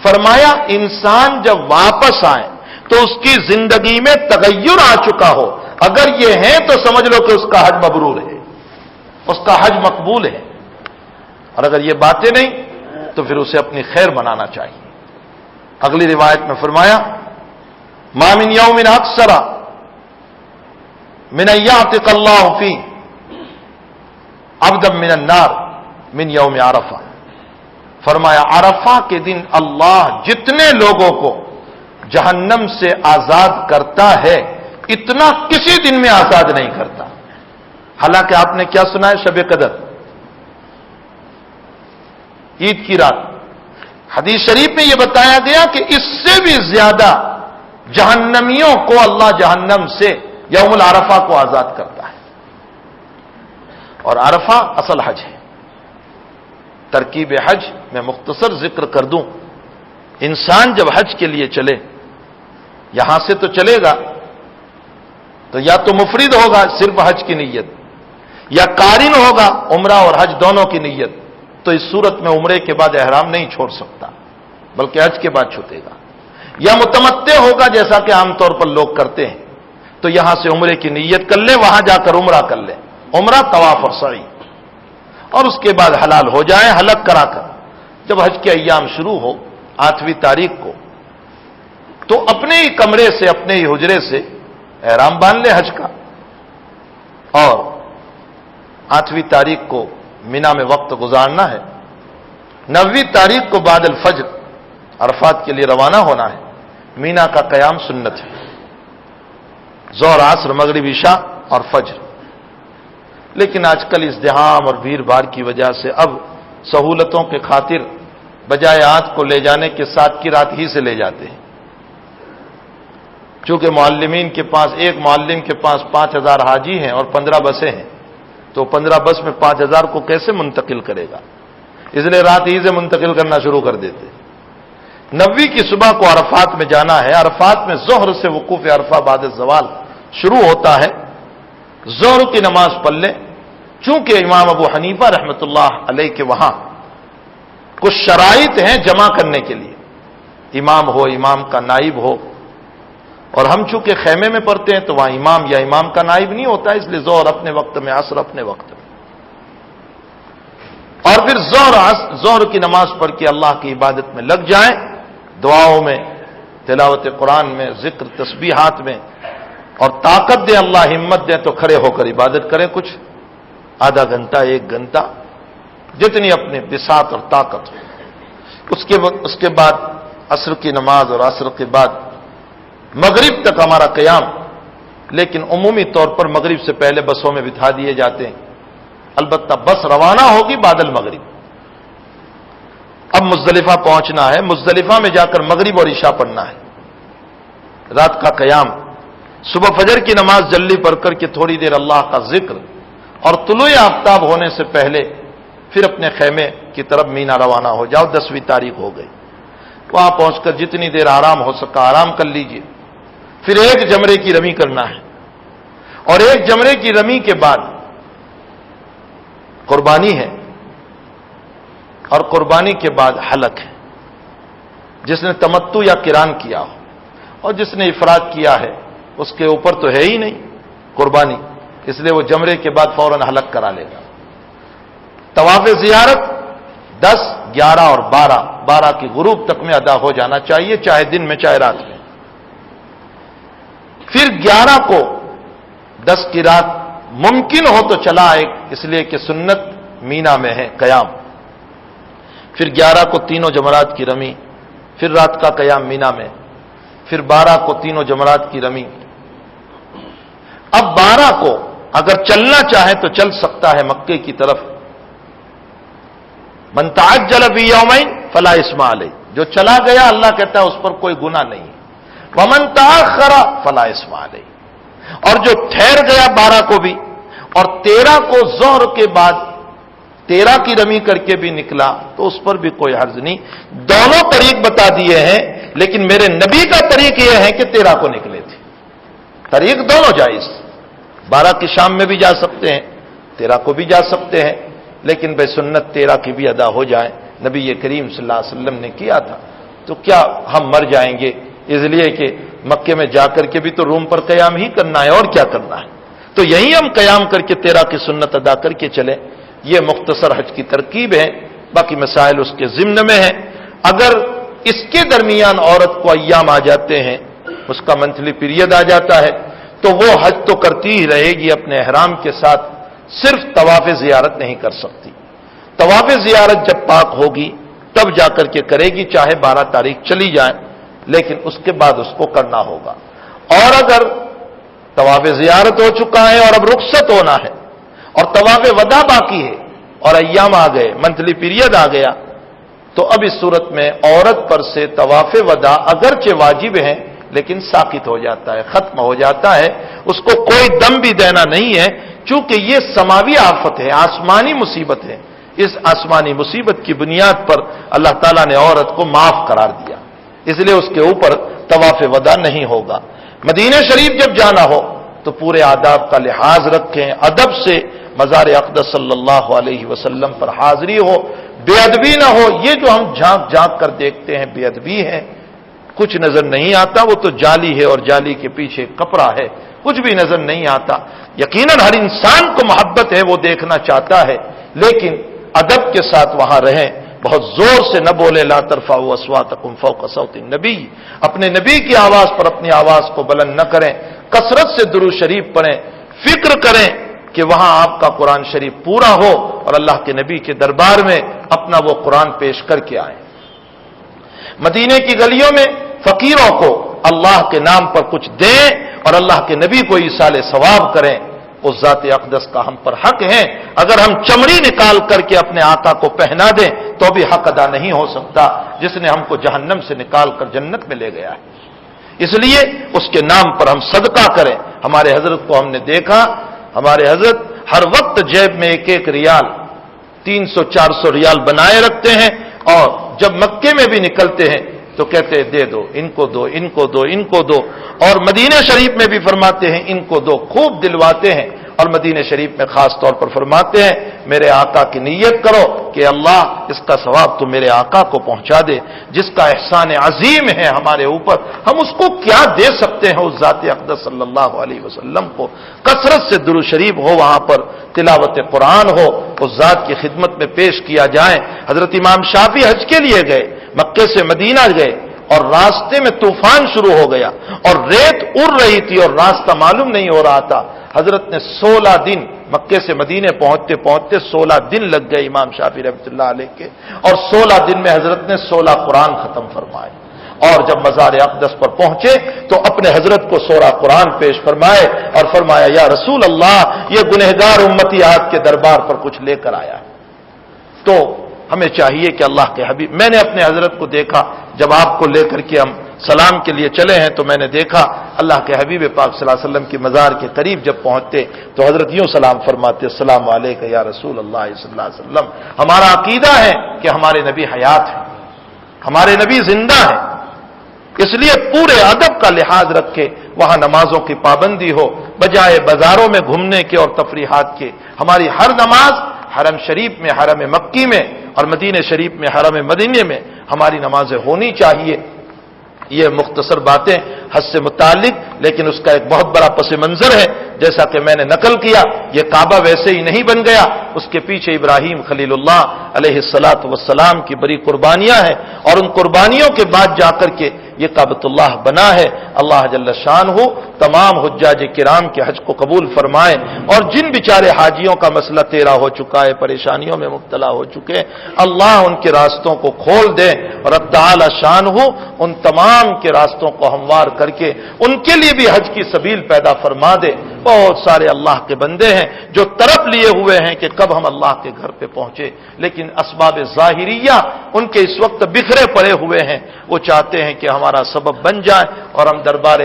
فرمایا انسان جب واپس آئے تو اس کی زندگی میں تغیر آ چکا ہو. اگر یہ ہے تو سمجھ لو کہ اس کا حج مبرور ہے، اس کا حج مقبول ہے. اور اگر یہ باتیں نہیں تو پھر اسے اپنی خیر منانا چاہیے. اگلی روایت میں فرمایا ما من یوم اکثر من ان یعتق اللہ فی عبدا من النار من یوم عرفہ. فرمایا عرفہ کے دن اللہ جتنے لوگوں کو جہنم سے آزاد کرتا ہے اتنا کسی دن میں آزاد نہیں کرتا. حالانکہ آپ نے کیا سنا ہے؟ شب قدر، عید کی رات. حدیث شریف میں یہ بتایا گیا کہ اس سے بھی زیادہ جہنمیوں کو اللہ جہنم سے یوم العرفہ کو آزاد کرتا ہے. اور عرفہ اصل حج ہے. ترکیب حج میں مختصر ذکر کر دوں. انسان جب حج کے لیے چلے، یہاں سے تو چلے گا تو یا تو مفرد ہوگا صرف حج کی نیت، یا قارن ہوگا عمرہ اور حج دونوں کی نیت. تو اس صورت میں عمرے کے بعد احرام نہیں چھوڑ سکتا بلکہ حج کے بعد چھوٹے گا. یا متمتع ہوگا جیسا کہ عام طور پر لوگ کرتے ہیں، تو یہاں سے عمرے کی نیت کر لے، وہاں جا کر عمرہ کر لے، عمرہ طواف اور سعی، اور اس کے بعد حلال ہو جائے حلق کرا کر. جب حج کے ایام شروع ہو 8ویں تاریخ کو، تو اپنے ہی کمرے سے، اپنے ہی حجرے سے احرام باندھ لے حج کا. اور 8ویں تاریخ کو مینا میں وقت گزارنا ہے. 9ویں تاریخ کو بعد الفجر عرفات کے لیے روانہ ہونا ہے. مینا کا قیام سنت ہے، ظہر عصر مغرب عشاء اور فجر. لیکن آج کل ازدحام اور بھیڑ بھاڑ کی وجہ سے اب سہولتوں کے خاطر بجائے 8 کو لے جانے کے 7 کی رات ہی سے لے جاتے ہیں. چونکہ معلمین کے پاس، ایک معلم کے پاس 5000 حاجی ہیں اور 15 بسیں ہیں، تو 15 بس میں 5000 کو کیسے منتقل کرے گا؟ اس لیے رات ہی سے منتقل کرنا شروع کر دیتے. 9ویں کی صبح کو عرفات میں جانا ہے. عرفات میں ظہر سے وقوف عرفہ بعد الزوال شروع ہوتا ہے. ظہر کی نماز پڑھ لیں. چونکہ امام ابو حنیفہ رحمۃ اللہ علیہ کے وہاں کچھ شرائط ہیں جمع کرنے کے لیے، امام ہو، امام کا نائب ہو. اور ہم چونکہ خیمے میں پڑھتے ہیں تو وہاں امام یا امام کا نائب نہیں ہوتا، اس لیے ظہر اپنے وقت میں، عصر اپنے وقت میں. اور پھر ظہر کی نماز پڑھ کے اللہ کی عبادت میں لگ جائیں، دعاؤں میں، تلاوت قرآن میں، ذکر تسبیحات میں. اور طاقت دے اللہ، ہمت دے تو کھڑے ہو کر عبادت کریں، کچھ آدھا گھنٹہ 1 گھنٹہ، جتنی اپنے بساط اور طاقت ہو. اس کے بعد عصر کی نماز اور عصر کے بعد مغرب تک ہمارا قیام. لیکن عمومی طور پر مغرب سے پہلے بسوں میں بٹھا دیے جاتے ہیں. البتہ بس روانہ ہوگی بعد المغرب. اب مزدلفہ پہنچنا ہے. مزدلفہ میں جا کر مغرب اور عشاء پڑھنا ہے. رات کا قیام، صبح فجر کی نماز جلدی پڑھ کر کے تھوڑی دیر اللہ کا ذکر، اور طلوع آفتاب ہونے سے پہلے پھر اپنے خیمے کی طرف مینا روانہ ہو جاؤ. 10ویں تاریخ ہو گئی. وہاں پہنچ کر جتنی دیر آرام ہو سکا آرام کر لیجئے. پھر ایک جمرے کی رمی کرنا ہے اور ایک جمرے کی رمی کے بعد قربانی ہے اور قربانی کے بعد حلق ہے. جس نے تمتع یا قران کیا ہو اور جس نے افراد کیا ہے اس کے اوپر تو ہے ہی نہیں قربانی، اس لیے وہ جمرے کے بعد فوراً حلق کرا لے گا. طواف زیارت 10، 11 اور 12 کی غروب تک میں ادا ہو جانا چاہیے، چاہے دن میں چاہے رات میں. پھر 11 کو 10 کی رات ممکن ہو تو چلا آئے، اس لیے کہ سنت مینا میں ہے قیام. پھر 11 کو تینوں جمرات کی رمی، پھر رات کا قیام مینا میں، پھر 12 کو تینوں جمرات کی رمی. اب 12 کو اگر چلنا چاہے تو چل سکتا ہے مکے کی طرف. من تعجل فی یومین فلا اثم علیہ، جو چلا گیا اللہ کہتا ہے اس پر کوئی گناہ نہیں ہے. ومن تاخر فلا اثم علیہ، اور جو ٹھہر گیا 12 کو بھی اور 13 کو ظہر کے بعد 13 کی رمی کر کے بھی نکلا تو اس پر بھی کوئی حرج نہیں. دونوں طریق بتا دیے ہیں، لیکن میرے نبی کا طریق یہ ہے کہ 13 کو نکلے تھے. طریق دونوں جائز، 12 کی شام میں بھی جا سکتے ہیں، 13 کو بھی جا سکتے ہیں، لیکن بے سنت 13 کی بھی ادا ہو جائے. نبی کریم صلی اللہ علیہ وسلم نے کیا تھا، تو کیا ہم مر جائیں گے اس لیے کہ مکے میں جا کر کے بھی تو روم پر قیام ہی کرنا ہے اور کیا کرنا ہے. تو یہیں ہم قیام کر کے 13 کی سنت ادا کر کے چلیں. یہ مختصر حج کی ترکیب ہے، باقی مسائل اس کے ضمن میں ہیں. اگر اس کے درمیان عورت کو ایام آ جاتے ہیں، اس کا منتھلی پیریڈ آ جاتا ہے، تو وہ حج تو کرتی ہی رہے گی اپنے احرام کے ساتھ، صرف طواف زیارت نہیں کر سکتی. طواف زیارت جب پاک ہوگی تب جا کر کے کرے گی، چاہے 12 تاریخ چلی جائے، لیکن اس کے بعد اس کو کرنا ہوگا. اور اگر طواف زیارت ہو چکا ہے اور اب رخصت ہونا ہے اور طواف وداع باقی ہے اور ایام آ گئے، منتھلی پیریڈ آ گیا، تو اب اس صورت میں عورت پر سے طواف وداع اگرچہ واجب ہے لیکن ساقط ہو جاتا ہے، ختم ہو جاتا ہے. اس کو کوئی دم بھی دینا نہیں ہے، چونکہ یہ سماوی آفت ہے، آسمانی مصیبت ہے. اس آسمانی مصیبت کی بنیاد پر اللہ تعالیٰ نے عورت کو معاف قرار دیا، اس لیے اس کے اوپر طواف وداع نہیں ہوگا. مدینہ شریف جب جانا ہو تو پورے آداب کا لحاظ رکھیں، ادب سے مزار اقدس صلی اللہ علیہ وسلم پر حاضری ہو، بے ادبی نہ ہو. یہ جو ہم جھانک جھانک کر دیکھتے ہیں بے ادبی ہے، کچھ نظر نہیں آتا، وہ تو جالی ہے اور جالی کے پیچھے کپڑا ہے، کچھ بھی نظر نہیں آتا. یقیناً ہر انسان کو محبت ہے، وہ دیکھنا چاہتا ہے، لیکن ادب کے ساتھ وہاں رہیں. بہت زور سے نہ بولے، لا ترفعوا اصواتکم فوق صوت النبی، اپنے نبی کی آواز پر اپنی آواز کو بلند نہ کریں. کثرت سے درود شریف پڑھیں، فکر کریں کہ وہاں آپ کا قرآن شریف پورا ہو اور اللہ کے نبی کے دربار میں اپنا وہ قرآن پیش کر کے آئیں. مدینے کی گلیوں میں فقیروں کو اللہ کے نام پر کچھ دیں اور اللہ کے نبی کو ایصال ثواب کریں. اس ذات اقدس کا ہم پر حق ہے. اگر ہم چمڑی نکال کر کے اپنے آقا کو پہنا دیں تو بھی حق ادا نہیں ہو سکتا، جس نے ہم کو جہنم سے نکال کر جنت میں لے گیا ہے. اس لیے اس کے نام پر ہم صدقہ کریں. ہمارے حضرت کو ہم نے دیکھا، ہمارے حضرت ہر وقت جیب میں 1 ریال 300-400 ریال بنائے رکھتے ہیں، اور جب مکے میں بھی نکلتے ہیں تو کہتے ہیں دے دو، ان کو دو، ان کو دو، ان کو دو. اور مدینہ شریف میں بھی فرماتے ہیں ان کو دو، خوب دلواتے ہیں. اور مدینہ شریف میں خاص طور پر فرماتے ہیں میرے آقا کی نیت کرو کہ اللہ اس کا ثواب تو میرے آقا کو پہنچا دے، جس کا احسان عظیم ہے ہمارے اوپر. ہم اس کو کیا دے سکتے ہیں؟ اس ذات اقدس صلی اللہ علیہ وسلم کو کثرت سے درود شریف ہو، وہاں پر تلاوت قرآن ہو، اس ذات کی خدمت میں پیش کیا جائے. حضرت امام شافعی حج کے لیے گئے، مکے سے مدینہ گئے اور راستے میں طوفان شروع ہو گیا اور ریت اڑ رہی تھی اور راستہ معلوم نہیں ہو رہا تھا. حضرت نے 16 دن مکے سے مدینے پہنچتے پہنچتے 16 دن لگ گئے امام شافعی رحمۃ اللہ علیہ کے، اور 16 دن میں حضرت نے 16 قرآن ختم فرمائے. اور جب مزار اقدس پر پہنچے تو اپنے حضرت کو 16 قرآن پیش فرمائے اور فرمایا یا رسول اللہ، یہ گنہگار امتی آپ کے دربار پر کچھ لے کر آیا ہے. تو ہمیں چاہیے کہ اللہ کے حبیب، میں نے اپنے حضرت کو دیکھا جب آپ کو لے کر کے ہم سلام کے لیے چلے ہیں تو میں نے دیکھا اللہ کے حبیب پاک صلی اللہ علیہ وسلم کی مزار کے قریب جب پہنچتے تو حضرت یوں سلام فرماتے السلام علیکم یا رسول اللہ صلی اللہ علیہ وسلم. ہمارا عقیدہ ہے کہ ہمارے نبی حیات ہیں، ہمارے نبی زندہ ہیں، اس لیے پورے ادب کا لحاظ رکھ کے وہاں نمازوں کی پابندی ہو بجائے بازاروں میں گھومنے کے اور تفریحات کے. ہماری ہر نماز حرم شریف میں، حرم مکی میں اور مدینہ شریف میں، حرم مدینے میں ہماری نمازیں ہونی چاہیے. یہ مختصر باتیں حج سے متعلق، لیکن اس کا ایک بہت بڑا پس منظر ہے جیسا کہ میں نے نقل کیا. یہ کعبہ ویسے ہی نہیں بن گیا، اس کے پیچھے ابراہیم خلیل اللہ علیہ الصلاۃ والسلام کی بڑی قربانیاں ہیں، اور ان قربانیوں کے بعد جا کر کے یہ کعبۃ اللہ بنا ہے. اللہ جل شانہ تمام حجاج کرام کے حج کو قبول فرمائے، اور جن بیچارے حاجیوں کا مسئلہ تیرا ہو چکا ہے، پریشانیوں میں مبتلا ہو چکے ہیں، اللہ ان کے راستوں کو کھول دے، اور رب تعالی شانہ ان تمام کے راستوں کو ہموار کر کے ان کے لیے بھی حج کی سبیل پیدا فرما دے. بہت سارے اللہ کے بندے ہیں جو طرف لیے ہوئے ہیں کہ کب ہم اللہ کے گھر پہ پہنچے، لیکن اسباب ظاہریہ ان کے اس وقت بکھرے پڑے ہوئے ہیں. وہ چاہتے ہیں کہ ہمارا سبب بن جائے اور ہم دربار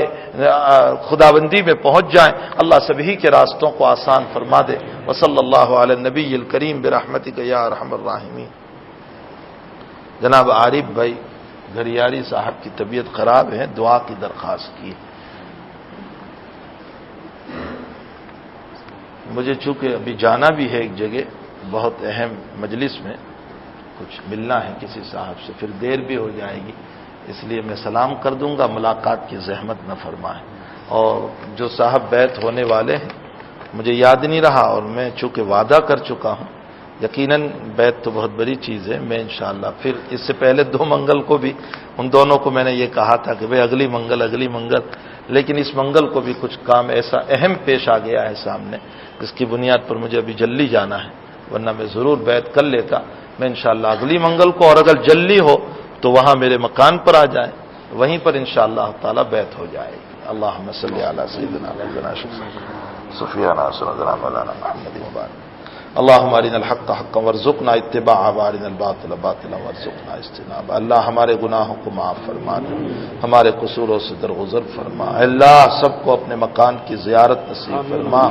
خداوندی میں پہنچ جائیں. اللہ سبھی کے راستوں کو آسان فرما دے. وصلی اللہ علی النبی الکریم برحمتک یا ارحم الراحمین. جناب عارف بھائی گھریاری صاحب کی طبیعت خراب ہے، دعا کی درخواست کی. مجھے چونکہ ابھی جانا بھی ہے ایک جگہ بہت اہم مجلس میں، کچھ ملنا ہے کسی صاحب سے، پھر دیر بھی ہو جائے گی، اس لیے میں سلام کر دوں گا، ملاقات کی زحمت نہ فرمائیں. اور جو صاحب بیعت ہونے والے ہیں مجھے یاد نہیں رہا، اور میں چونکہ وعدہ کر چکا ہوں، یقیناً بیعت تو بہت بڑی چیز ہے. میں انشاءاللہ پھر اس سے پہلے 2 منگل کو بھی ان دونوں کو میں نے یہ کہا تھا کہ بھئی اگلی منگل، لیکن اس منگل کو بھی کچھ کام ایسا اہم پیش آ گیا ہے سامنے جس کی بنیاد پر مجھے ابھی جلدی جانا ہے، ورنہ میں ضرور بیعت کر لیتا. میں انشاءاللہ اگلی منگل کو، اور اگر جلدی ہو تو وہاں میرے مکان پر آ جائیں، وہیں پر انشاءاللہ تعالی بیعت ہو جائے گی. اللہم صلی علی سیدنا مولانا سفیان سیدنا مولانا محمد وبارک. اللہم ارنا الحق حقا وارزقنا اتباعہ وارنا الباطل باطلا وارزقنا اجتنابہ. اللہ ہمارے گناہوں کو معاف فرما دے، ہمارے قصوروں سے درگزر فرما. اللہ سب کو اپنے مکان کی زیارت نصیب فرما،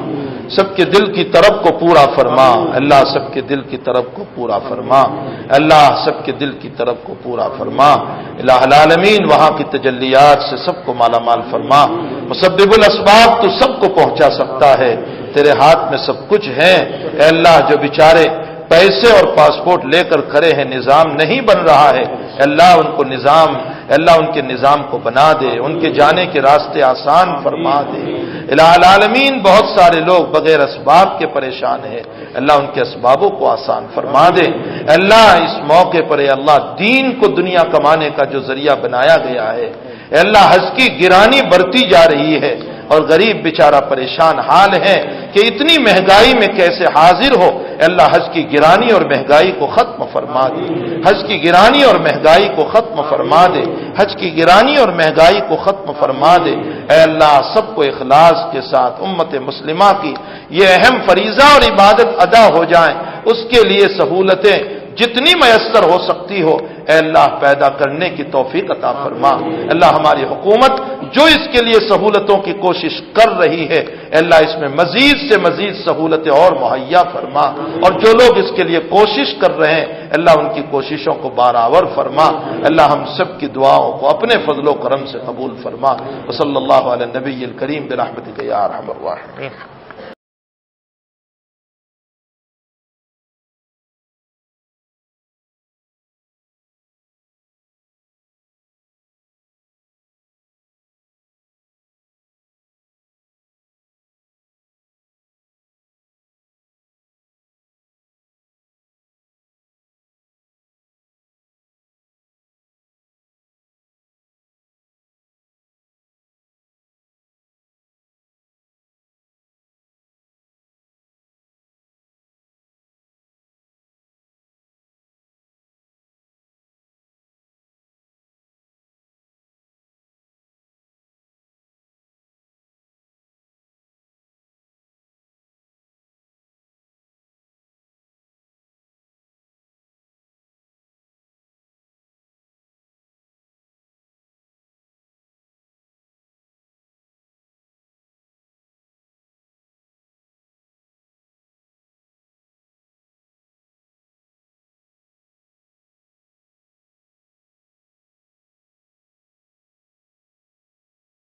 سب کے دل کی طرف کو پورا فرما. اللہ سب کے دل کی طرف کو پورا فرما. اللہ سب کے دل کی طرف کو پورا فرما. الہ العالمین وہاں کی تجلیات سے سب کو مالا مال فرما. مسبب الاسباب تو سب کو پہنچا سکتا ہے، تیرے ہاتھ میں سب کچھ ہے. اے اللہ جو بیچارے پیسے اور پاسپورٹ لے کر کھڑے ہیں، نظام نہیں بن رہا ہے، اللہ ان کو نظام، اللہ ان کے نظام کو بنا دے، ان کے جانے کے راستے آسان فرما دے. الہ العالمین بہت سارے لوگ بغیر اسباب کے پریشان ہیں، اللہ ان کے اسبابوں کو آسان فرما دے. اللہ اس موقع پر اے اللہ دین کو دنیا کمانے کا جو ذریعہ بنایا گیا ہے، اے اللہ حج کی گرانی بڑھتی جا رہی ہے اور غریب بیچارہ پریشان حال ہے کہ اتنی مہنگائی میں کیسے حاضر ہو. اے اللہ حج کی گرانی اور مہنگائی کو ختم فرما دے، حج کی گرانی اور مہنگائی کو ختم فرما دے، حج کی گرانی اور مہنگائی کو ختم فرما دے. اے اللہ سب کو اخلاص کے ساتھ امت مسلمہ کی یہ اہم فریضہ اور عبادت ادا ہو جائیں، اس کے لیے سہولتیں جتنی میسر ہو سکتی ہو اے اللہ پیدا کرنے کی توفیق عطا فرما. اللہ ہماری حکومت جو اس کے لیے سہولتوں کی کوشش کر رہی ہے اے اللہ اس میں مزید سے مزید سہولتیں اور مہیا فرما، اور جو لوگ اس کے لیے کوشش کر رہے ہیں اللہ ان کی کوششوں کو برابر فرما. اللہ ہم سب کی دعاؤں کو اپنے فضل و کرم سے قبول فرما. وصلی اللہ علی النبی الکریم برحمتک یا ارحم الراحمین.